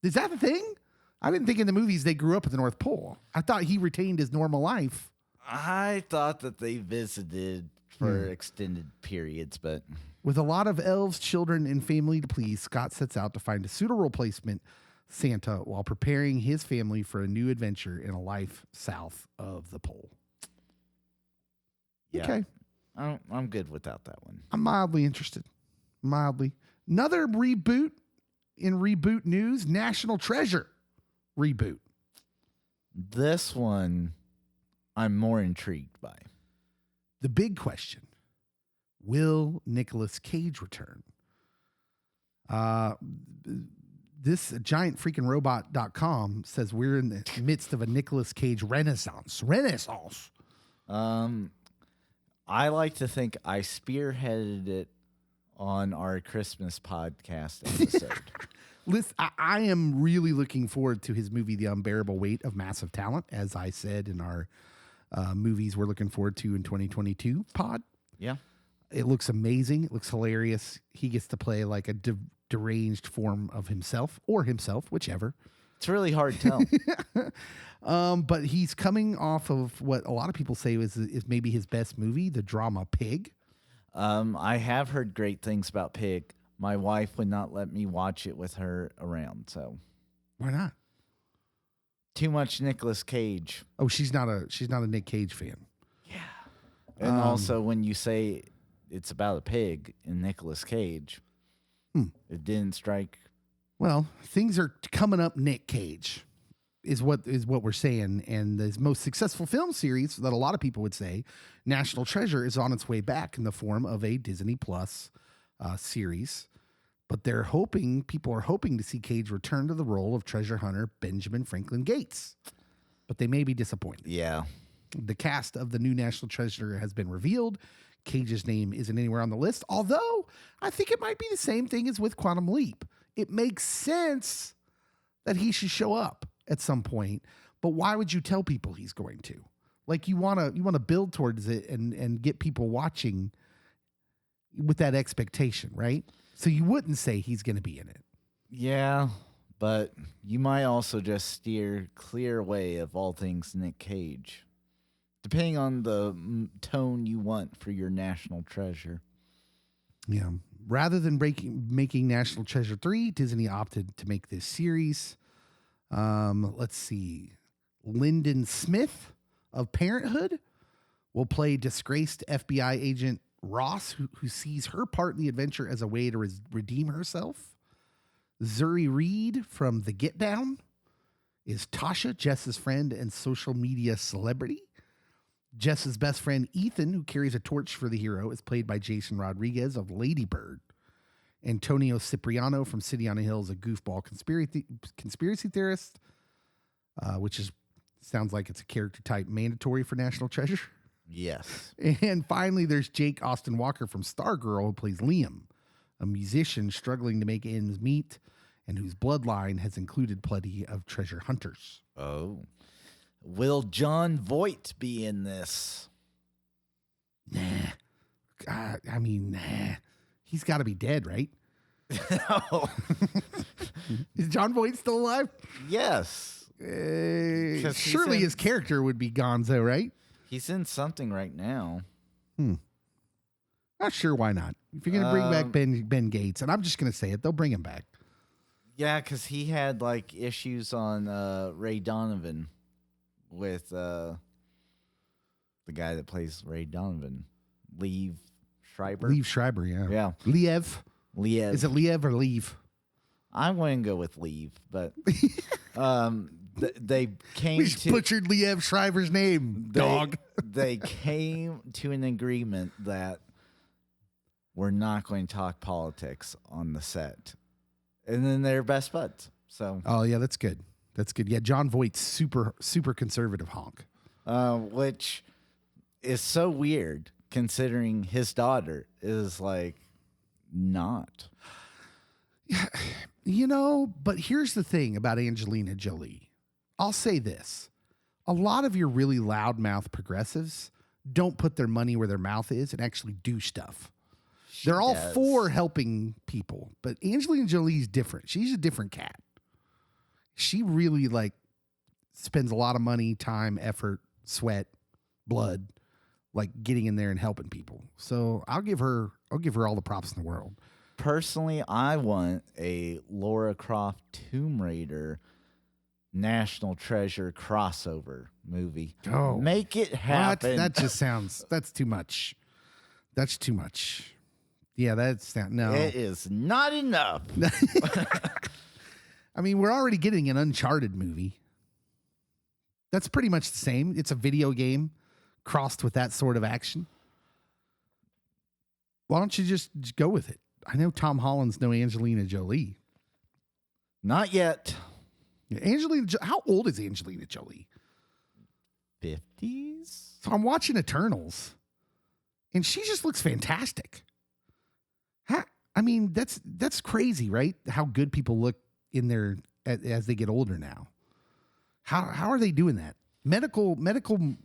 Is that a thing? I didn't think in the movies they grew up at the North Pole. I thought he retained his normal life. I thought that they visited for extended periods, but... With a lot of elves, children, and family to please, Scott sets out to find a suitable replacement Santa while preparing his family for a new adventure in a life south of the pole. Yeah, okay. I'm good without that one. I'm mildly interested. Mildly. Another reboot in reboot news, National Treasure reboot. This one I'm more intrigued by. The big question, will Nicolas Cage return? This giantfreakingrobot.com says we're in the midst of a Nicolas Cage renaissance. I like to think I spearheaded it on our Christmas podcast episode. Listen, I am really looking forward to his movie, The Unbearable Weight of Massive Talent, as I said in our movies we're looking forward to in 2022 pod. Yeah. It looks amazing. It looks hilarious. He gets to play like a deranged form of himself, or himself, whichever. It's really hard to tell. But he's coming off of what a lot of people say is maybe his best movie, the drama Pig. I have heard great things about Pig. My wife would not let me watch it with her around, so Why not? too much Nicolas Cage. Oh, she's not a Nick Cage fan. And also, when you say it's about a pig and Nicolas Cage, it didn't strike. Well, things are coming up. Nick Cage is what we're saying, and the most successful film series that a lot of people would say, National Treasure, is on its way back in the form of a Disney Plus series. But people are hoping to see Cage return to the role of treasure hunter Benjamin Franklin Gates. But they may be disappointed. Yeah. The cast of the new National Treasure has been revealed. Cage's name isn't anywhere on the list, although I think it might be the same thing as with Quantum Leap. It makes sense that he should show up at some point, but why would you tell people he's going to? Like you want to build towards it and get people watching with that expectation, right? So you wouldn't say he's going to be in it. Yeah, but you might also just steer clear away of all things Nick Cage, depending on the tone you want for your National Treasure. Yeah. Rather than making National Treasure 3, Disney opted to make this series. Let's see. Lyndon Smith of Parenthood will play disgraced FBI agent Ross, who sees her part in the adventure as a way to redeem herself. Zuri Reed from The Get Down is Tasha, Jess's friend and social media celebrity. Jess's best friend, Ethan, who carries a torch for the hero, is played by Jason Rodriguez of Lady Bird. Antonio Cipriano from City on a Hill is a goofball conspiracy theorist, which sounds like it's a character type mandatory for National Treasure. Yes. And finally, there's Jake Austin Walker from Stargirl, who plays Liam, a musician struggling to make ends meet and whose bloodline has included plenty of treasure hunters. Oh. Will John Voight be in this? Nah. God, I mean, nah. He's got to be dead, right? No. Is John Voight still alive? Yes. Surely his character would be Gonzo, right? He's in something right now. Not sure why not. If you're going to bring back Ben Gates, and I'm just going to say it, they'll bring him back. Yeah, because he had like issues on Ray Donovan with the guy that plays Ray Donovan, Liev Schreiber. Liev Schreiber, yeah. Yeah. Liev. Liev. Is it Liev or Liev? I wouldn't go with Liev, but they came We just butchered Liev Schreiber's name, dog. They came to an agreement that we're not going to talk politics on the set. And then they're best buds. So Oh, yeah, that's good. That's good. Yeah, John Voight's super conservative honk. which is so weird considering his daughter is like not. You know, but here's the thing about Angelina Jolie. I'll say this. A lot of your really loudmouth progressives don't put their money where their mouth is and actually do stuff. They're all for helping people, but Angelina Jolie's different. She's a different cat. She really spends a lot of money, time, effort, sweat, blood, getting in there and helping people. So I'll give her all the props in the world. Personally, I want a Lara Croft Tomb Raider National Treasure crossover movie. Oh, make it happen. That just sounds, that's too much. That's too much. Yeah, no. It is not enough. I mean, we're already getting an Uncharted movie. That's pretty much the same. It's a video game crossed with that sort of action. Why don't you just go with it? I know Tom Holland's no Angelina Jolie. Not yet. How old is Angelina Jolie? 50s? So I'm watching Eternals, and she just looks fantastic. I mean, that's crazy, right? How good people look in there as they get older now. How are they doing that? Medical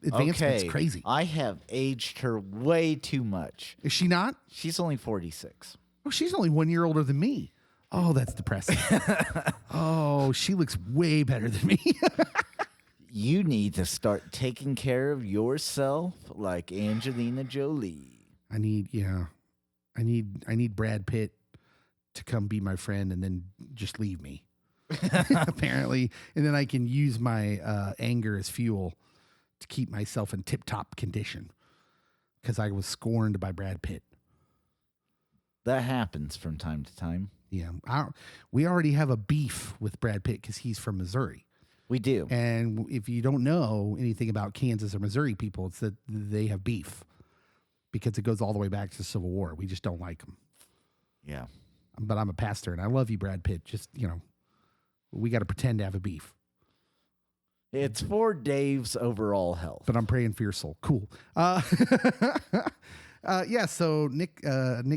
advancement's crazy. I have aged her way too much. Is she not? She's only 46. Oh, she's only 1 year older than me. Oh, that's depressing. Oh, she looks way better than me. You need to start taking care of yourself like Angelina Jolie. I need Brad Pitt to come be my friend and then just leave me. Apparently, and then I can use my anger as fuel to keep myself in tip-top condition because I was scorned by Brad Pitt. That happens from time to time. Yeah, we already have a beef with Brad Pitt because he's from Missouri. We do. And if you don't know anything about Kansas or Missouri people, it's that they have beef because it goes all the way back to the Civil War. We just don't like them. Yeah. But I'm a pastor, and I love you, Brad Pitt. Just, we got to pretend to have a beef. It's for Dave's overall health. But I'm praying for your soul. Cool. Yeah, so Nick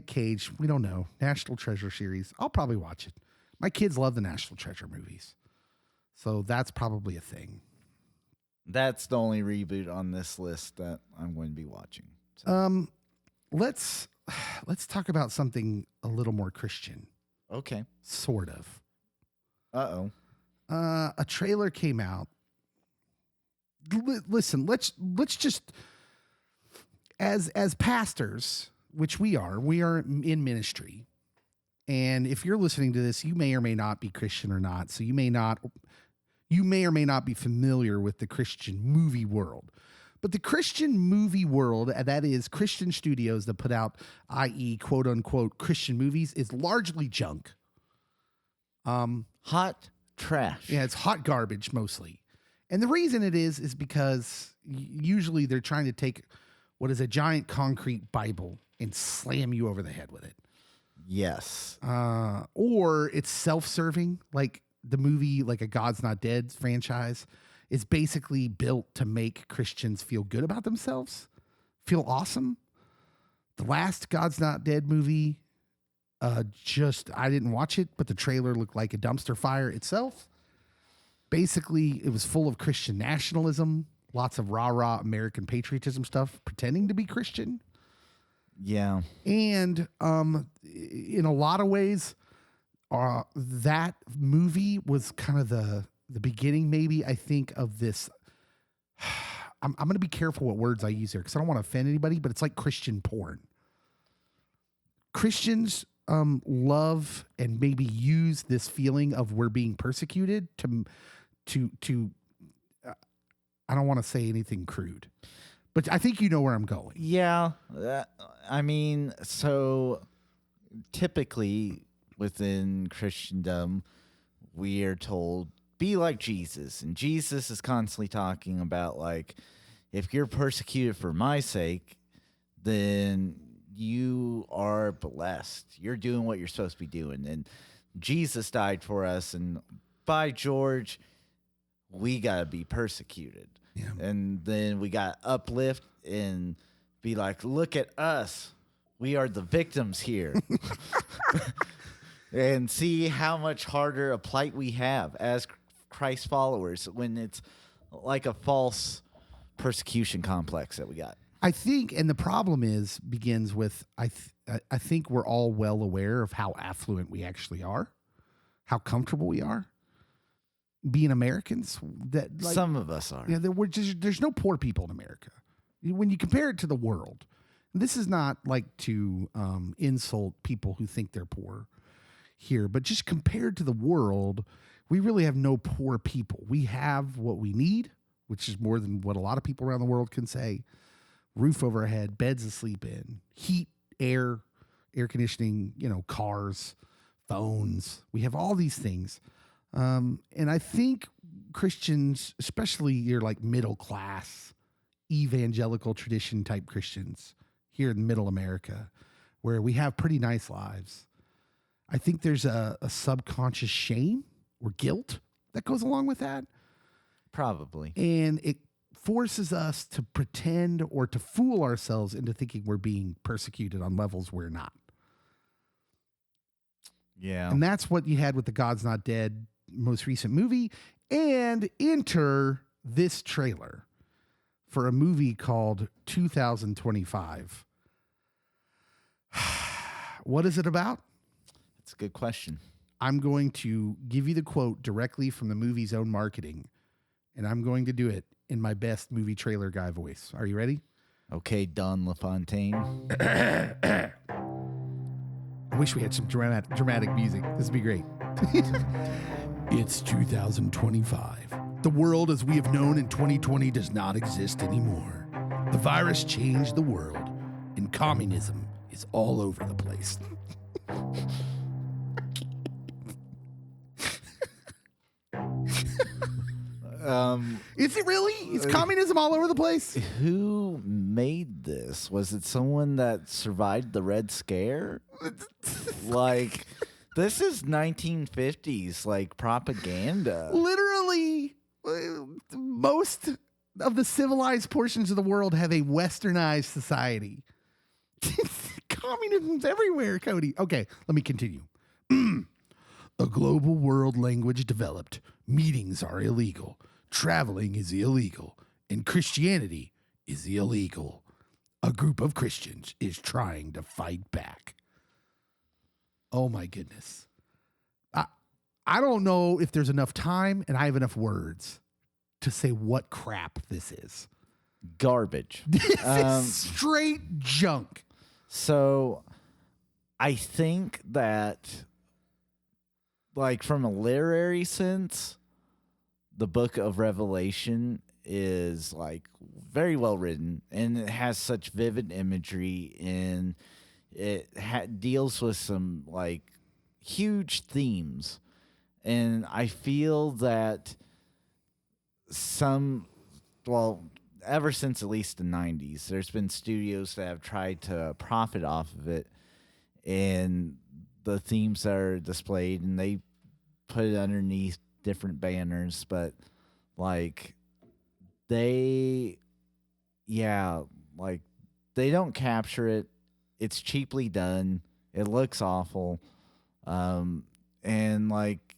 Cage, we don't know. National Treasure series. I'll probably watch it. My kids love the National Treasure movies. So that's probably a thing. That's the only reboot on this list that I'm going to be watching. So. Let's talk about something a little more Christian. Okay. Sort of. Uh-oh. A trailer came out. Listen, let's just as pastors, which we are in ministry. And if you're listening to this, you may or may not be Christian or not. So you may or may not be familiar with the Christian movie world. But the Christian movie world, that is Christian studios that put out, i.e., quote unquote, Christian movies, is largely junk. Hot trash. Yeah, it's hot garbage mostly. And the reason it is because usually they're trying to take what is a giant concrete Bible and slam you over the head with it. Yes. Or it's self-serving, like the movie, like a God's Not Dead franchise, is basically built to make Christians feel good about themselves, feel awesome. The last God's Not Dead movie, I didn't watch it, but the trailer looked like a dumpster fire itself. Basically, it was full of Christian nationalism, lots of rah-rah American patriotism stuff, pretending to be Christian. Yeah. And in a lot of ways, that movie was kind of the beginning, maybe, I think, of this. I'm going to be careful what words I use here because I don't want to offend anybody, but it's like Christian porn. Christians love and maybe use this feeling of we're being persecuted to I don't want to say anything crude, but I think you know where I'm going. Yeah. So typically within Christendom, we are told, be like Jesus. And Jesus is constantly talking about, like, if you're persecuted for my sake, then you are blessed. You're doing what you're supposed to be doing. And Jesus died for us. And by George, we got to be persecuted. Yeah. And then we got to uplift and be like, look at us. We are the victims here. And see how much harder a plight we have as Christ followers when it's like a false persecution complex that we got. I think, and the problem begins with, I think we're all well aware of how affluent we actually are, how comfortable we are being Americans. That some of us are. Yeah, there's no poor people in America. When you compare it to the world, this is not like to insult people who think they're poor here, but just compared to the world, we really have no poor people. We have what we need, which is more than what a lot of people around the world can say. Roof over our head, beds to sleep in, heat, air conditioning, cars, phones. We have all these things. And I think Christians, especially your like middle class, evangelical tradition type Christians here in middle America, where we have pretty nice lives, I think there's a subconscious shame or guilt that goes along with that. Probably. And it forces us to pretend or to fool ourselves into thinking we're being persecuted on levels we're not. Yeah. And that's what you had with the God's Not Dead most recent movie. And enter this trailer for a movie called 2025. What is it about? That's a good question. I'm going to give you the quote directly from the movie's own marketing, and I'm going to do it in my best movie trailer guy voice. Are you ready? Okay, Don LaFontaine. I wish we had some dramatic music. This would be great. It's 2025. The world as we have known in 2020 does not exist anymore. The virus changed the world, and communism is all over the place. Is it really? Is communism all over the place? Who made this? Was it someone that survived the Red Scare? Like, this is 1950s, like, propaganda. Literally, most of the civilized portions of the world have a westernized society. Communism's everywhere, Cody. Okay, let me continue. A global world language developed. Meetings are illegal. Traveling is illegal. And Christianity is illegal. A group of Christians is trying to fight back. Oh my goodness. I don't know if there's enough time and I have enough words to say what crap this is. Garbage. This is straight junk. So I think that, like, from a literary sense, the book of Revelation is, like, very well written, and it has such vivid imagery, and it deals with some, like, huge themes. And I feel that ever since at least the 90s, there's been studios that have tried to profit off of it and the themes that are displayed, and they put it underneath different banners, but like they don't capture it. It's cheaply done. It looks awful. And like,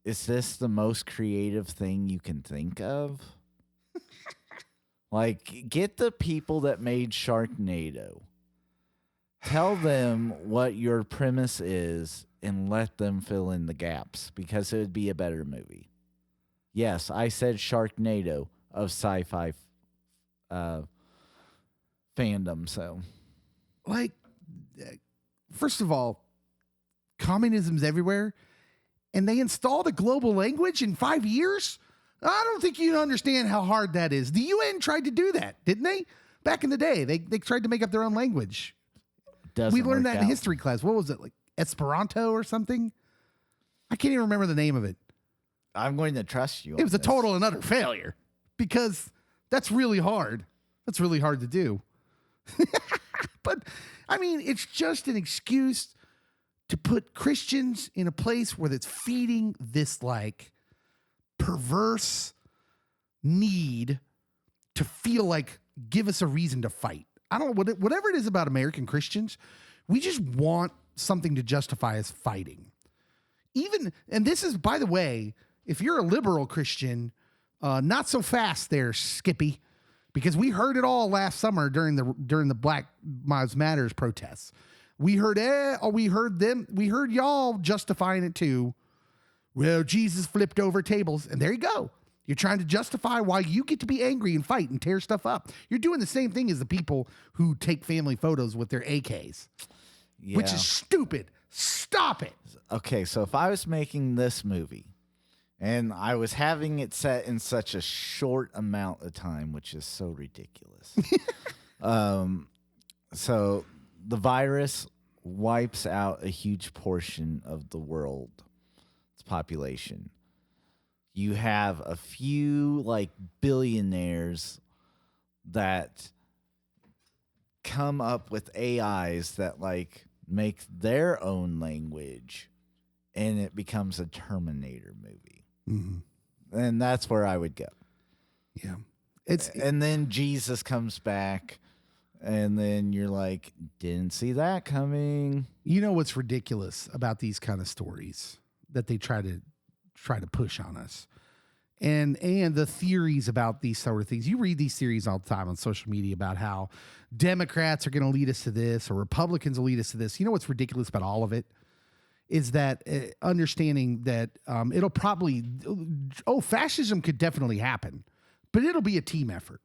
is this the most creative thing you can think of? Like, get the people that made Sharknado. Tell them what your premise is and let them fill in the gaps, because it would be a better movie. Yes, I said Sharknado of sci-fi fandom, so. Like, first of all, communism's everywhere, and they installed a global language in 5 years? I don't think you understand how hard that is. The UN tried to do that, didn't they? Back in the day, they tried to make up their own language. We learned that in history class. What was it, like Esperanto or something? I can't even remember the name of it. I'm going to trust you. It was a total and utter failure, because that's really hard. That's really hard to do. But, I mean, it's just an excuse to put Christians in a place where it's feeding this, like, perverse need to feel like, give us a reason to fight. I don't know, whatever it is about American Christians, we just want something to justify us fighting. And this is, by the way, if you're a liberal Christian, not so fast there, Skippy, because we heard it all last summer during the Black Lives Matters protests. We heard y'all justifying it too. Well, Jesus flipped over tables, and there you go. You're trying to justify why you get to be angry and fight and tear stuff up. You're doing the same thing as the people who take family photos with their AKs, which is stupid. Stop it. Okay, so if I was making this movie and I was having it set in such a short amount of time, which is so ridiculous. So the virus wipes out a huge portion of the world's population. You have a few, like, billionaires that come up with AIs that, like, make their own language, and it becomes a Terminator movie. Mm-hmm. And that's where I would go. Yeah. And then Jesus comes back, and then you're like, didn't see that coming. You know what's ridiculous about these kind of stories that they try to push on us, and the theories about these sort of things. You read these theories all the time on social media about how Democrats are going to lead us to this, or Republicans will lead us to this. You know what's ridiculous about all of it is that understanding that it'll probably, fascism could definitely happen, but it'll be a team effort.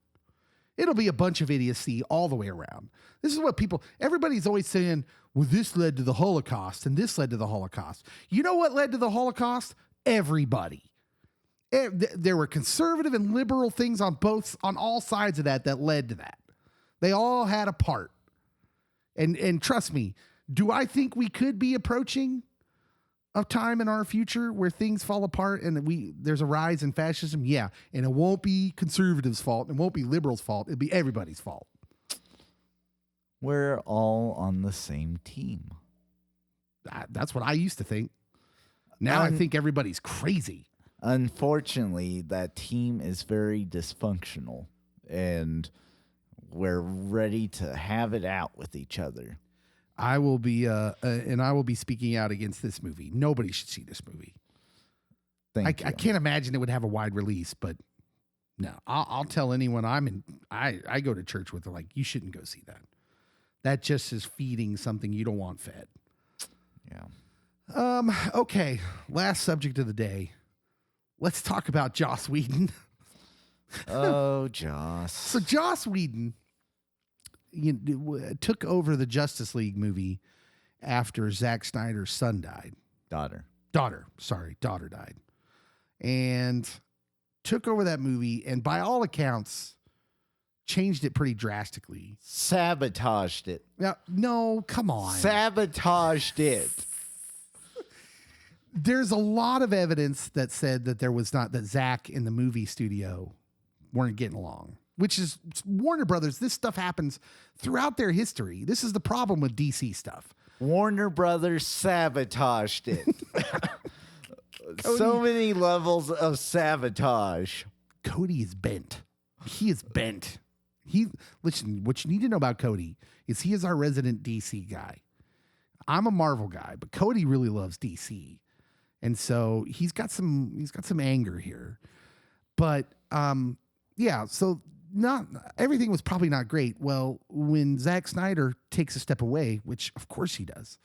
It'll be a bunch of idiocy all the way around. This is what everybody's always saying, well, this led to the Holocaust and this led to the Holocaust. You know what led to the Holocaust? Everybody. There were conservative and liberal things on all sides of that led to that. They all had a part. And trust me, do I think we could be approaching a time in our future where things fall apart and there's a rise in fascism? Yeah. And it won't be conservatives' fault. It won't be liberals' fault. It'll be everybody's fault. We're all on the same team. That's what I used to think. Now I think everybody's crazy. Unfortunately, that team is very dysfunctional, and we're ready to have it out with each other. I will be speaking out against this movie. Nobody should see this movie. I can't imagine it would have a wide release, but no, I'll tell anyone I go to church with, like, you shouldn't go see that. That just is feeding something you don't want fed. Yeah. Okay. Last subject of the day. Let's talk about Joss Whedon. Oh, Joss. So Joss Whedon took over the Justice League movie after Zack Snyder's son died. Daughter died. And took over that movie, and by all accounts, changed it pretty drastically. Sabotaged it. No, come on. Sabotaged it. There's a lot of evidence that said that that Zack in the movie studio weren't getting along, which is Warner Brothers. This stuff happens throughout their history. This is the problem with DC stuff. Warner Brothers sabotaged it. So many levels of sabotage. Cody is bent. He is bent. Listen, what you need to know about Cody is he is our resident DC guy. I'm a Marvel guy, but Cody really loves DC. And so he's got some anger here. But so not everything was probably not great. Well, when Zack Snyder takes a step away, which of course he does,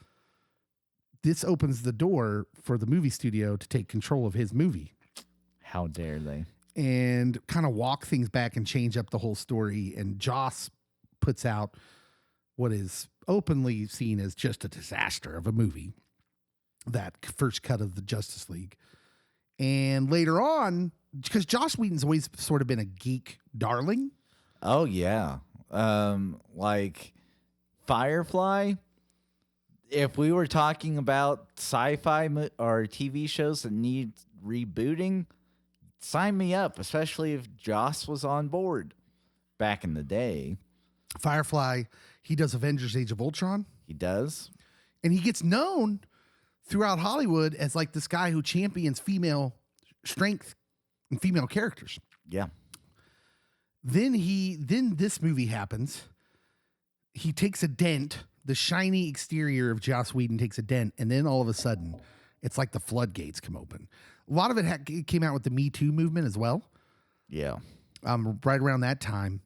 this opens the door for the movie studio to take control of his movie. How dare they? And kind of walk things back and change up the whole story. And Joss puts out what is openly seen as just a disaster of a movie, that first cut of the Justice League. And later on, because Joss Whedon's always sort of been a geek darling. Oh, yeah. Like Firefly. If we were talking about sci-fi or TV shows that need rebooting, sign me up, especially if Joss was on board back in the day. Firefly, he does Avengers Age of Ultron. He does. And he gets known throughout Hollywood as like this guy who champions female strength and female characters. Yeah. Then this movie happens. He takes a dent. The shiny exterior of Joss Whedon takes a dent. And then all of a sudden, it's like the floodgates come open. A lot of it came out with the Me Too movement as well. Yeah. Right around that time,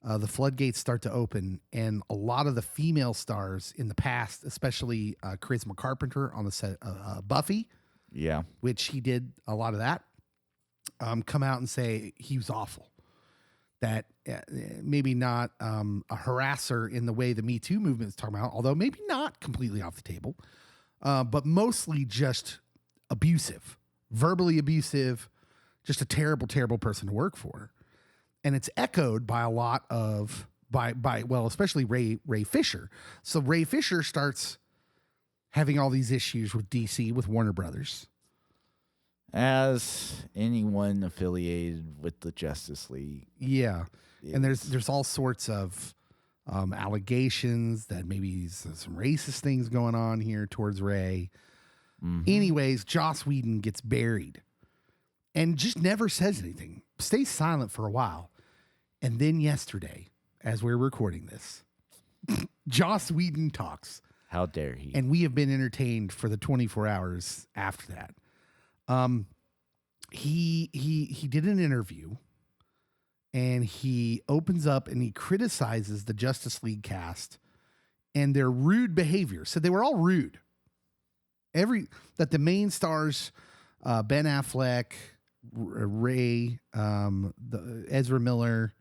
the floodgates start to open, and a lot of the female stars in the past, especially Charisma Carpenter on the set Buffy, yeah, which he did a lot of that, come out and say he was awful. That maybe not a harasser in the way the Me Too movement is talking about, although maybe not completely off the table, but mostly just abusive, verbally abusive, just a terrible, terrible person to work for. And it's echoed by a lot of especially Ray Fisher. So Ray Fisher starts having all these issues with DC, with Warner Brothers, as anyone affiliated with the Justice League. Yeah, and there's all sorts of allegations that maybe some racist things going on here towards Ray. Mm-hmm. Anyways, Joss Whedon gets buried and just never says anything. Stays silent for a while. And then yesterday, as we're recording this, Joss Whedon talks. How dare he? And we have been entertained for the 24 hours after that. He did an interview, and he opens up and he criticizes the Justice League cast and their rude behavior. So they were all rude. that the main stars, Ben Affleck, Ray, Ezra Miller,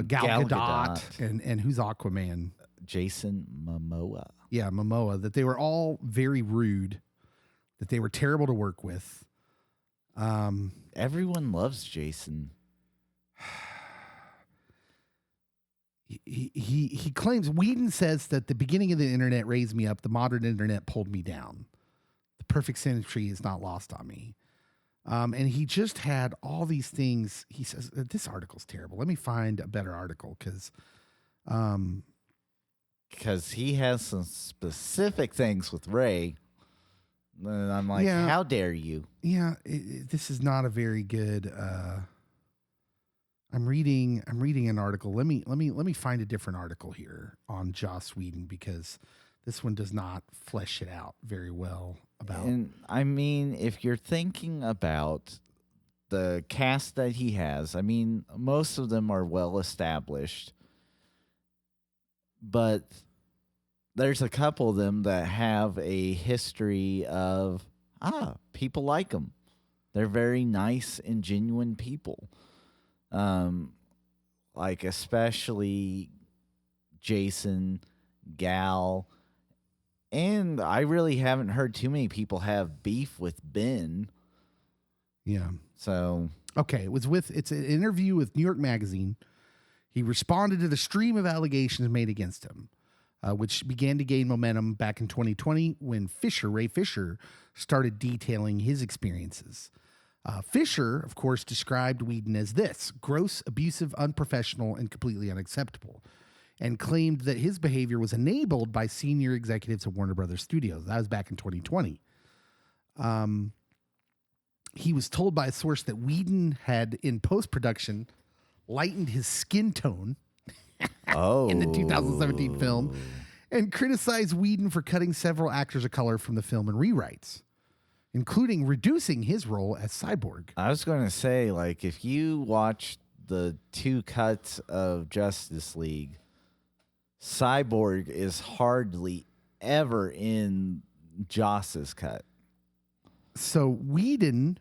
Gal Gadot, and who's Aquaman? Jason Momoa. Yeah, Momoa. That they were all very rude, that they were terrible to work with. Everyone loves Jason. He claims, Whedon says that the beginning of the internet raised me up, the modern internet pulled me down. The perfect symmetry is not lost on me. And he just had all these things. He says, this article's terrible. Let me find a better article because he has some specific things with Ray. And I'm like, how dare you? Yeah, this is not a very good. I'm reading an article. Let me find a different article here on Joss Whedon because this one does not flesh it out very well about. And I mean, if you're thinking about the cast that he has, I mean, most of them are well established, but there's a couple of them that have a history of people like them. They're very nice and genuine people. Like especially Jason, Gal, and I really haven't heard too many people have beef with Ben. Yeah. So okay, it's an interview with New York Magazine. He responded to the stream of allegations made against him, which began to gain momentum back in 2020 when Ray Fisher, started detailing his experiences. Fisher, of course, described Whedon as this: gross, abusive, unprofessional, and completely unacceptable, and claimed that his behavior was enabled by senior executives at Warner Brothers Studios. That was back in 2020. He was told by a source that Whedon had, in post-production, lightened his skin tone in the 2017 film and criticized Whedon for cutting several actors of color from the film in rewrites, including reducing his role as Cyborg. I was going to say, like, if you watch the 2 cuts of Justice League, Cyborg is hardly ever in Joss's cut. So Whedon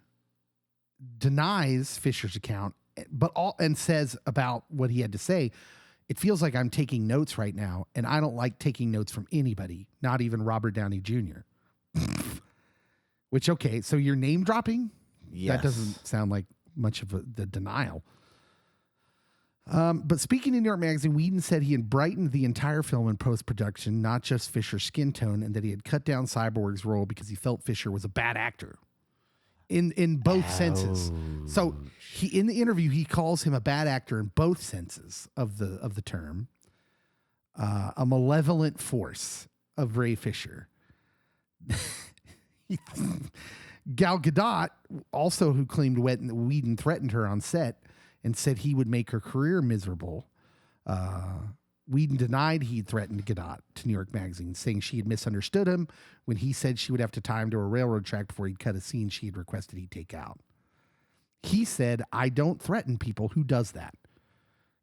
denies Fisher's account, and says about what he had to say, it feels like I'm taking notes right now, and I don't like taking notes from anybody, not even Robert Downey Jr. Which, okay, so you're name dropping? Yes. That doesn't sound like much of the denial. But speaking in New York Magazine, Whedon said he had brightened the entire film in post-production, not just Fisher's skin tone, and that he had cut down Cyborg's role because he felt Fisher was a bad actor in both senses. So in the interview, he calls him a bad actor in both senses of the term, a malevolent force of Ray Fisher. Gal Gadot, also who claimed Whedon threatened her on set and said he would make her career miserable. Whedon denied he threatened Gadot to New York Magazine, saying she had misunderstood him when he said she would have to tie him to a railroad track before he'd cut a scene she had requested he take out. He said, "I don't threaten people. Who does that?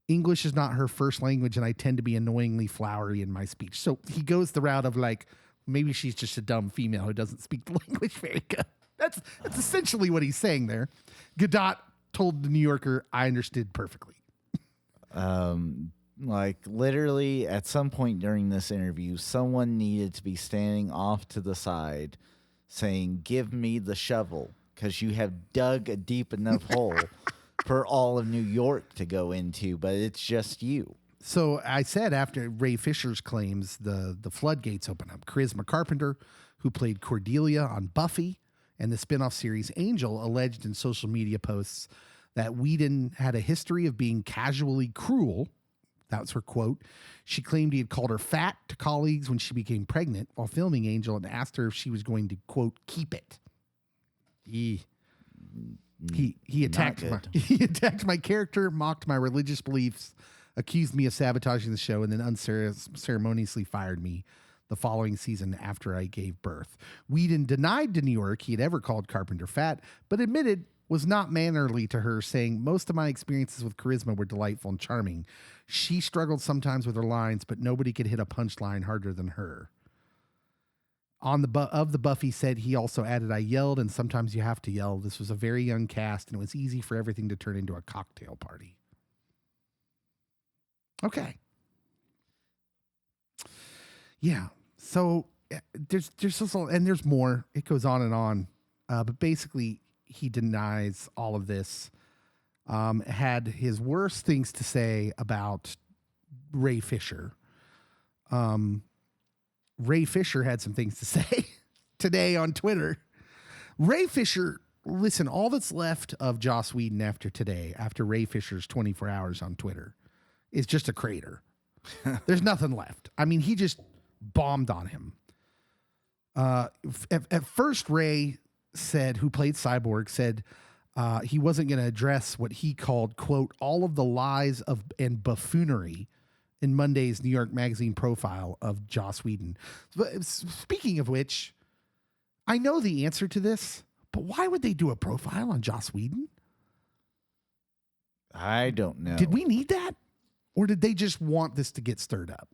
English is not her first language, and I tend to be annoyingly flowery in my speech." So he goes the route of like, maybe she's just a dumb female who doesn't speak the language very good. That's essentially what he's saying there. Gadot told the New Yorker, "I understood perfectly." Like literally at some point during this interview, someone needed to be standing off to the side saying, "Give me the shovel, because you have dug a deep enough hole for all of New York to go into, but it's just you." So I said after Ray Fisher's claims, the floodgates open up. Charisma Carpenter, who played Cordelia on Buffy and the spinoff series Angel, alleged in social media posts that Whedon had a history of being casually cruel. That's her quote. She claimed he had called her fat to colleagues when she became pregnant while filming Angel and asked her if she was going to, quote, keep it. He attacked my character, mocked my religious beliefs, accused me of sabotaging the show, and then unceremoniously fired me the following season after I gave birth. Whedon denied to New York he had ever called Carpenter fat, but admitted was not mannerly to her, saying, "Most of my experiences with Charisma were delightful and charming. She struggled sometimes with her lines, but nobody could hit a punchline harder than her." On the Buffy said he also added, I yelled, and sometimes you have to yell. This was a very young cast, and it was easy for everything to turn into a cocktail party. Okay. Yeah. So there's just and there's more. It goes on and on. But basically, he denies all of this. Had his worst things to say about Ray Fisher. Ray Fisher had some things to say today on Twitter. Ray Fisher, listen, all that's left of Joss Whedon after today, after Ray Fisher's 24 hours on Twitter, is just a crater. There's nothing left. I mean, he just bombed on him. At first, Ray said, who played Cyborg, said he wasn't going to address what he called, quote, all of the lies and buffoonery in Monday's New York Magazine profile of Joss Whedon. Speaking of which, I know the answer to this, but why would they do a profile on Joss Whedon? I don't know. Did we need that? Or did they just want this to get stirred up?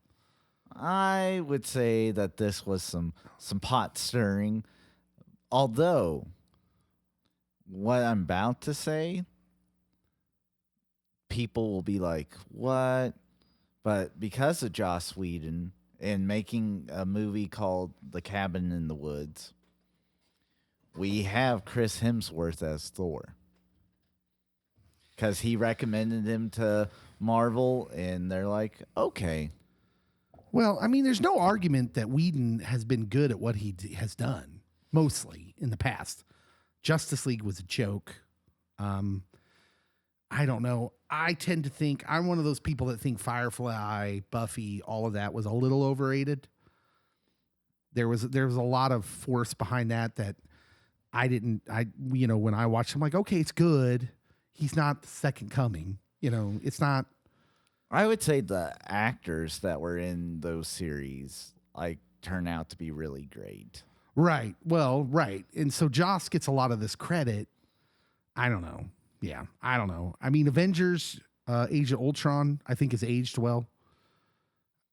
I would say that this was some pot stirring. Although, what I'm about to say, people will be like, what? But because of Joss Whedon and making a movie called The Cabin in the Woods, we have Chris Hemsworth as Thor. Because he recommended him to Marvel, and they're like, okay. Well, I mean, there's no argument that Whedon has been good at what he has done, mostly, in the past. Justice League was a joke. I don't know. I tend to think, I'm one of those people that think Firefly, Buffy, all of that was a little overrated. There was a lot of force behind that when I watched, I'm like, okay, it's good. He's not the second coming. It's not. I would say the actors that were in those series turn out to be really great. Right. Well, right. And so Joss gets a lot of this credit. I don't know. Yeah, I don't know. I mean, Avengers, Age of Ultron, I think has aged well.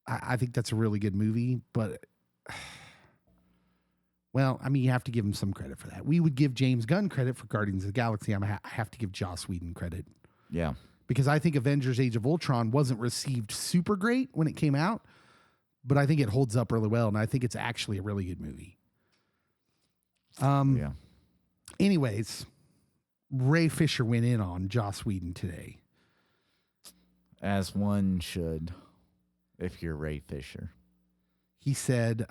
I think that's a really good movie, but well, I mean, you have to give him some credit for that. We would give James Gunn credit for Guardians of the Galaxy. I have to give Joss Whedon credit. Yeah. Because I think Avengers Age of Ultron wasn't received super great when it came out, but I think it holds up really well, and I think it's actually a really good movie. Yeah. Anyways, Ray Fisher went in on Joss Whedon today. As one should, if you're Ray Fisher. He said,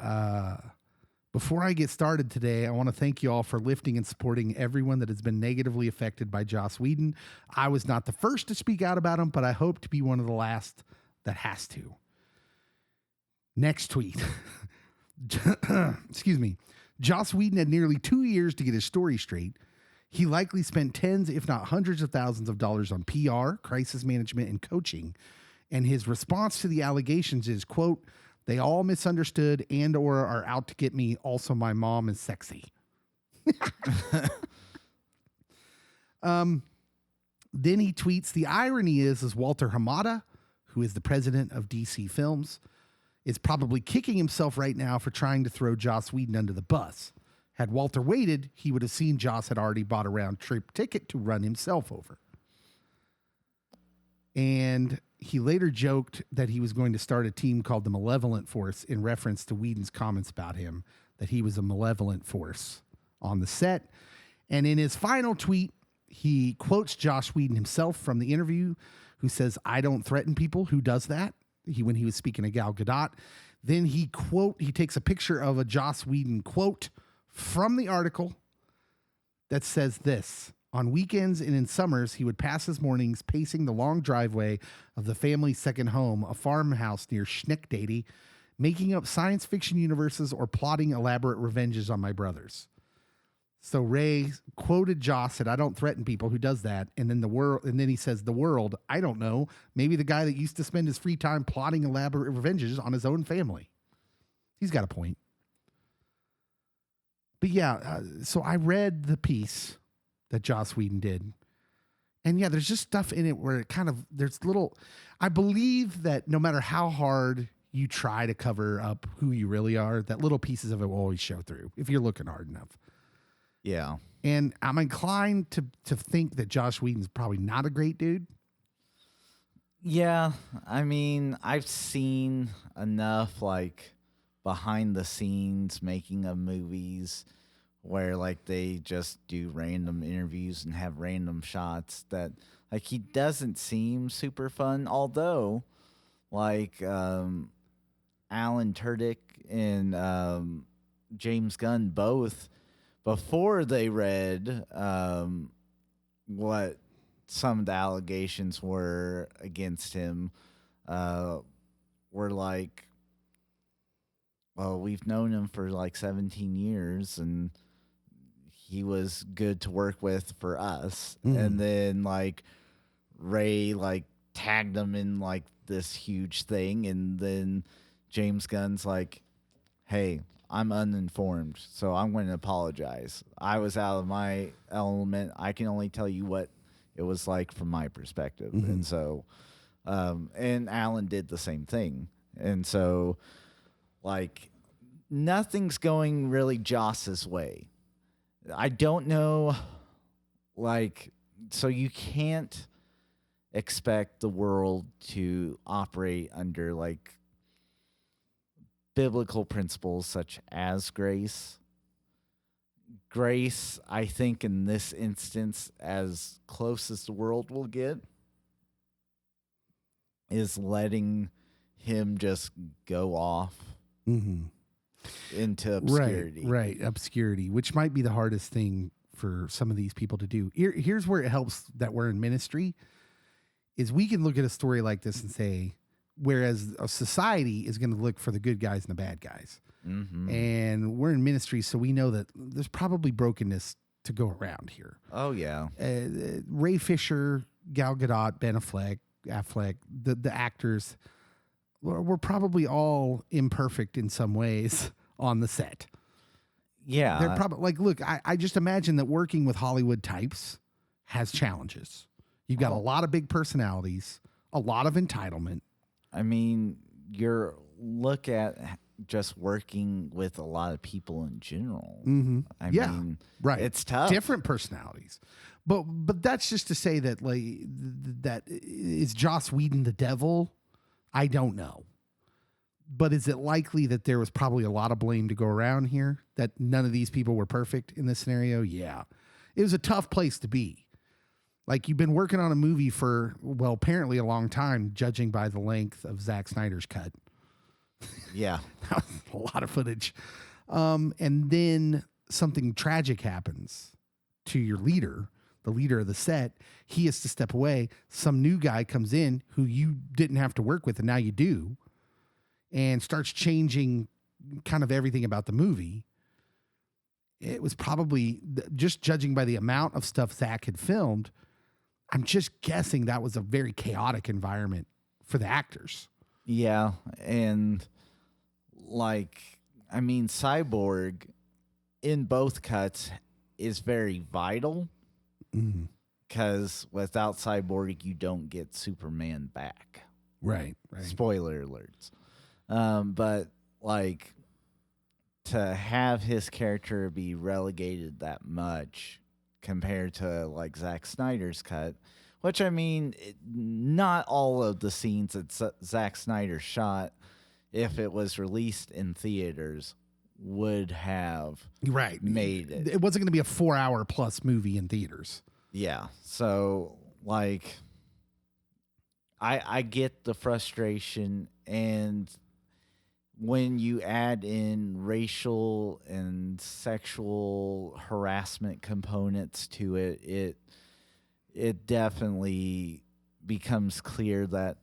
before I get started today, I want to thank you all for lifting and supporting everyone that has been negatively affected by Joss Whedon. I was not the first to speak out about him, but I hope to be one of the last that has to. Next tweet. Excuse me. Joss Whedon had nearly 2 years to get his story straight. He likely spent tens, if not hundreds of thousands of dollars on PR, crisis management, and coaching. And his response to the allegations is, quote, they all misunderstood and or are out to get me. Also, my mom is sexy. Then he tweets, the irony is Walter Hamada, who is the president of DC Films, is probably kicking himself right now for trying to throw Joss Whedon under the bus. Had Walter waited, he would have seen Joss had already bought a round trip ticket to run himself over. And he later joked that he was going to start a team called the Malevolent Force in reference to Whedon's comments about him, that he was a malevolent force on the set. And in his final tweet, he quotes Joss Whedon himself from the interview, who says, I don't threaten people. Who does that? When he was speaking to Gal Gadot. Then he takes a picture of a Joss Whedon quote from the article that says this: on weekends and in summers, he would pass his mornings pacing the long driveway of the family's second home, a farmhouse near Schenectady, making up science fiction universes or plotting elaborate revenges on my brothers. So Ray quoted Joss, said, I don't threaten people. Who does that? And then he says, the world, I don't know. Maybe the guy that used to spend his free time plotting elaborate revenges on his own family. He's got a point. But yeah, so I read the piece that Joss Whedon did. And yeah, there's just stuff in it where it kind of, I believe that no matter how hard you try to cover up who you really are, that little pieces of it will always show through if you're looking hard enough. Yeah. And I'm inclined to think that Josh Whedon's probably not a great dude. Yeah, I mean, I've seen enough like behind the scenes making of movies where like they just do random interviews and have random shots that like he doesn't seem super fun, although like Alan Tudyk and James Gunn both before they read what some of the allegations were against him, were like, well, we've known him for like 17 years and he was good to work with for us. And then like Ray like tagged him in like this huge thing. And then James Gunn's like, hey, I'm uninformed, so I'm going to apologize. I was out of my element. I can only tell you what it was like from my perspective. And so, and Alan did the same thing. And so, like, nothing's going really Joss's way. I don't know, like, so you can't expect the world to operate under, like, biblical principles such as grace. Grace, I think, in this instance, as close as the world will get, is letting him just go off into obscurity. Right, obscurity, which might be the hardest thing for some of these people to do. Here's where it helps that we're in ministry, is we can look at a story like this and say, whereas a society is going to look for the good guys and the bad guys. And we're in ministry, so we know that there's probably brokenness to go around here. Oh, yeah. Ray Fisher, Gal Gadot, Ben Affleck, the actors, we're probably all imperfect in some ways on the set. Yeah. They're probably like, look, I just imagine that working with Hollywood types has challenges. You've got a lot of big personalities, a lot of entitlement. I mean, look at just working with a lot of people in general. I mean, right. It's tough. Different personalities. But that's just to say that, like, that is Joss Whedon the devil? I don't know. But is it likely that there was probably a lot of blame to go around here? That none of these people were perfect in this scenario? Yeah. It was a tough place to be. Like, you've been working on a movie for, well, apparently a long time, judging by the length of Zack Snyder's cut. Yeah. That was a lot of footage. And then something tragic happens to your leader, the leader of the set. He has to step away. Some new guy comes in who you didn't have to work with, and now you do, and starts changing kind of everything about the movie. It was probably, just judging by the amount of stuff Zach had filmed, I'm just guessing that was a very chaotic environment for the actors. Yeah, and like, I mean, Cyborg in both cuts is very vital because without Cyborg, you don't get Superman back. Right. Spoiler alerts. But like, to have his character be relegated that much compared to like Zack Snyder's cut, which, I mean, not all of the scenes that Zack Snyder shot, if it was released in theaters, would have made it. It wasn't going to be a 4-hour plus movie in theaters. Yeah. So, like, I get the frustration, and when you add in racial and sexual harassment components to it, it definitely becomes clear that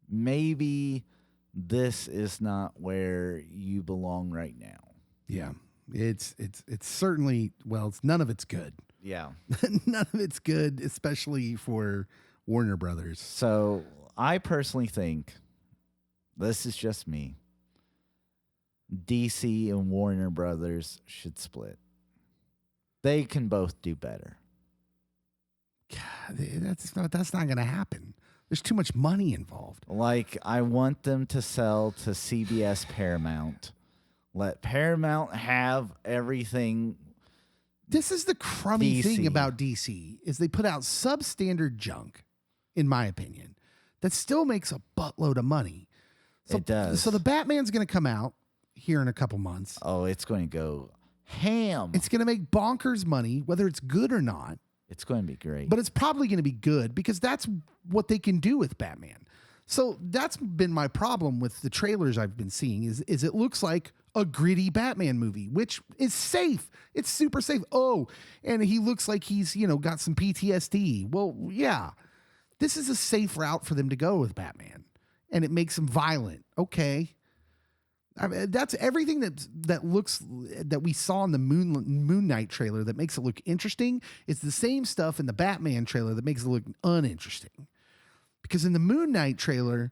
maybe this is not where you belong right now. Yeah. It's certainly, well, none of it's good. Yeah. None of it's good, especially for Warner Brothers. So I personally think, this is just me, DC and Warner Brothers should split. They can both do better. God, that's not going to happen. There's too much money involved. Like, I want them to sell to CBS Paramount. Let Paramount have everything. This is the crummy DC. thing about DC is they put out substandard junk, in my opinion, that still makes a buttload of money. So, It does. So the Batman's going to come out here in a couple months. Oh, it's going to go ham. It's going to make bonkers money, whether it's good or not. It's going to be great. But it's probably going to be good because that's what they can do with Batman. So that's been my problem with the trailers I've been seeing is it looks like a gritty Batman movie, which is safe. It's super safe. Oh, and he looks like he's, got some PTSD. Well, yeah, this is a safe route for them to go with Batman, and it makes him violent. Okay. I mean, that's everything that we saw in the Moon Knight trailer that makes it look interesting. It's the same stuff in the Batman trailer that makes it look uninteresting. Because in the Moon Knight trailer,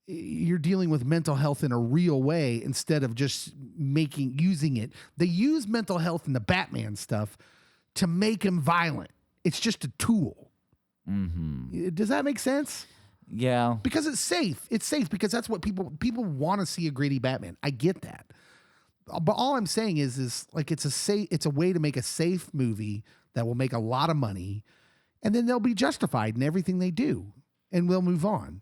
you're dealing with mental health in a real way instead of just using it. They use mental health in the Batman stuff to make him violent. It's just a tool. Mm-hmm. Does that make sense? Yeah. Because it's safe. It's safe because that's what people want to see, a gritty Batman. I get that. But all I'm saying is like it's a way to make a safe movie that will make a lot of money, and then they'll be justified in everything they do, and we'll move on.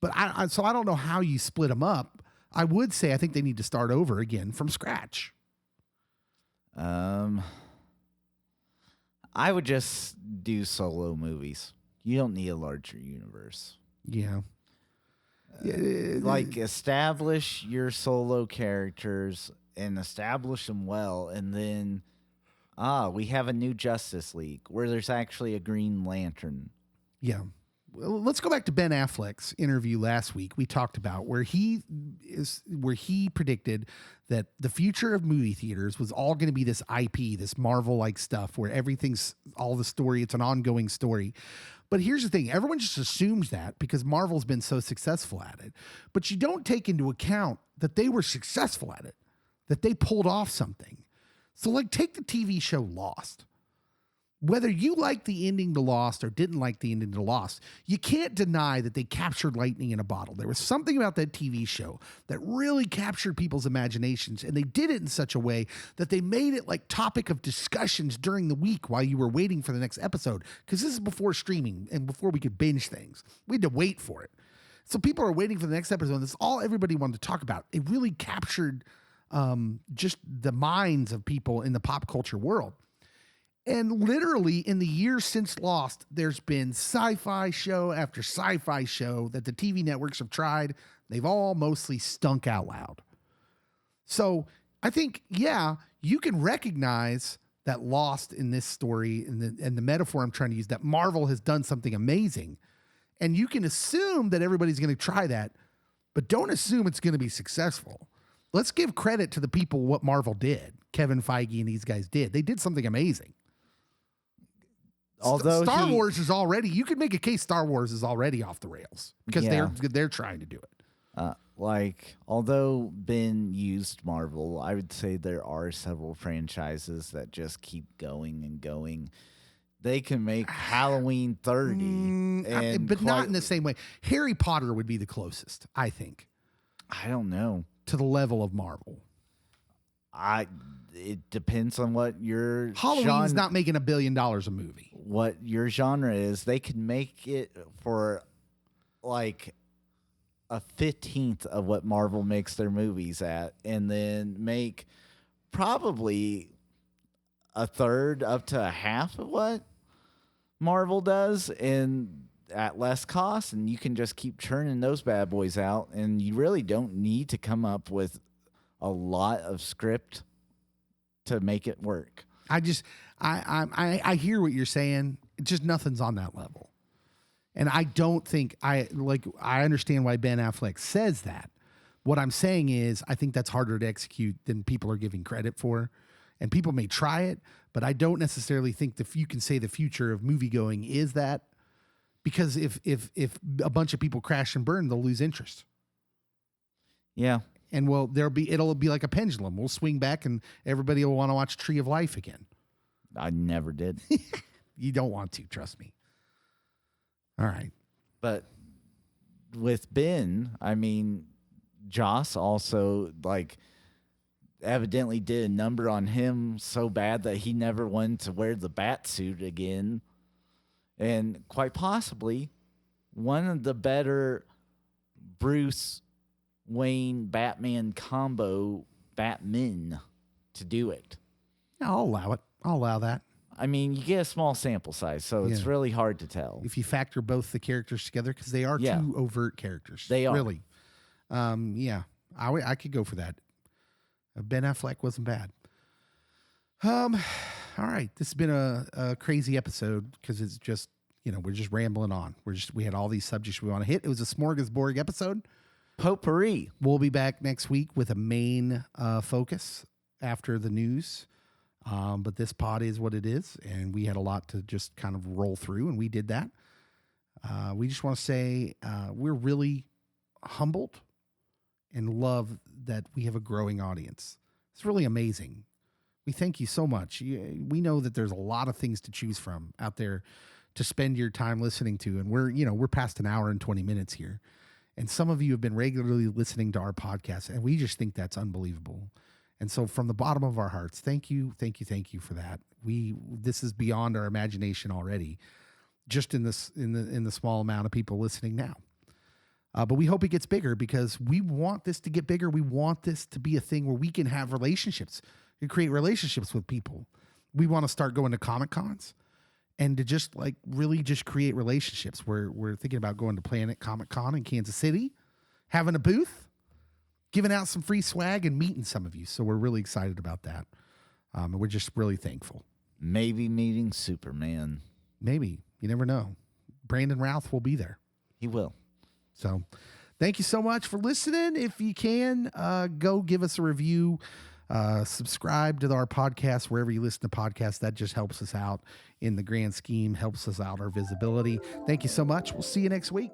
But so I don't know how you split them up. I would say I think they need to start over again from scratch. I would just do solo movies. You don't need a larger universe. Yeah. Like, establish your solo characters and establish them well, and then we have a new Justice League where there's actually a Green Lantern. Yeah. Well, let's go back to Ben Affleck's interview last week. We talked about where he predicted that the future of movie theaters was all going to be this IP, this Marvel-like stuff where everything's all the story. It's an ongoing story. But here's the thing. Everyone just assumes that because Marvel's been so successful at it. But you don't take into account that they were successful at it, that they pulled off something. So, like, take the TV show Lost. Whether you liked the ending to Lost or didn't like the ending to Lost, you can't deny that they captured lightning in a bottle. There was something about that TV show that really captured people's imaginations, and they did it in such a way that they made it like topic of discussions during the week while you were waiting for the next episode, because this is before streaming and before we could binge things. We had to wait for it. So people are waiting for the next episode, and that's all everybody wanted to talk about. It really captured just the minds of people in the pop culture world. And literally in the years since Lost, there's been sci-fi show after sci-fi show that the TV networks have tried. They've all mostly stunk out loud. So I think, yeah, you can recognize that Lost in this story and the metaphor I'm trying to use, that Marvel has done something amazing. And you can assume that everybody's going to try that, but don't assume it's going to be successful. Let's give credit to the people what Marvel did. Kevin Feige and these guys did. They did something amazing. Although Star Wars is already, you could make a case Star Wars is already off the rails because they're trying to do it. Although Ben used Marvel, I would say there are several franchises that just keep going and going. They can make Halloween 30, but not in the same way. Harry Potter would be the closest, I think. I don't know. To the level of Marvel. It depends on what your Halloween's not making $1 billion a movie. What your genre is. They can make it for like a 15th of what Marvel makes their movies at, and then make probably a third up to a half of what Marvel does, and at less cost, and you can just keep churning those bad boys out, and you really don't need to come up with a lot of script to make it work. I hear what you're saying. Just nothing's on that level. And I don't think I understand why Ben Affleck says that. What I'm saying is I think that's harder to execute than people are giving credit for. And people may try it, but I don't necessarily think you can say the future of movie going is that, because if a bunch of people crash and burn, they'll lose interest. Yeah. And it'll be like a pendulum. We'll swing back and everybody will want to watch Tree of Life again. I never did. You don't want to, trust me. All right. But with Ben, I mean, Joss also like evidently did a number on him so bad that he never wanted to wear the bat suit again. And quite possibly one of the better Bruce Wayne Batman combo Batmen to do it. Yeah, I'll allow it. I'll allow that. I mean, you get a small sample size, so it's Yeah. really hard to tell. If you factor both the characters together, because they are Yeah. two overt characters. They are. Really. Yeah, I could go for that. Ben Affleck wasn't bad. All right. This has been a crazy episode because it's just, we're just rambling on. We had all these subjects we want to hit. It was a smorgasbord episode. Potpourri. We'll be back next week with a main focus after the news. But this pod is what it is, and we had a lot to just kind of roll through, and we did that. We just want to say we're really humbled and love that we have a growing audience. It's really amazing. We thank you so much. We know that there's a lot of things to choose from out there to spend your time listening to, and we're past an hour and 20 minutes here. And some of you have been regularly listening to our podcast, and we just think that's unbelievable. And so from the bottom of our hearts, thank you for that. This is beyond our imagination already, just in the small amount of people listening now. But we hope it gets bigger because we want this to get bigger. We want this to be a thing where we can have relationships and create relationships with people. We want to start going to Comic Cons and to just really just create relationships. We're thinking about going to Planet Comic Con in Kansas City, having a booth, giving out some free swag, and meeting some of you. So we're really excited about that. And we're just really thankful. Maybe meeting Superman. Maybe. You never know. Brandon Routh will be there. He will. So thank you so much for listening. If you can, go give us a review. Subscribe to our podcast wherever you listen to podcasts. That just helps us out in the grand scheme, helps us out our visibility. Thank you so much. We'll see you next week.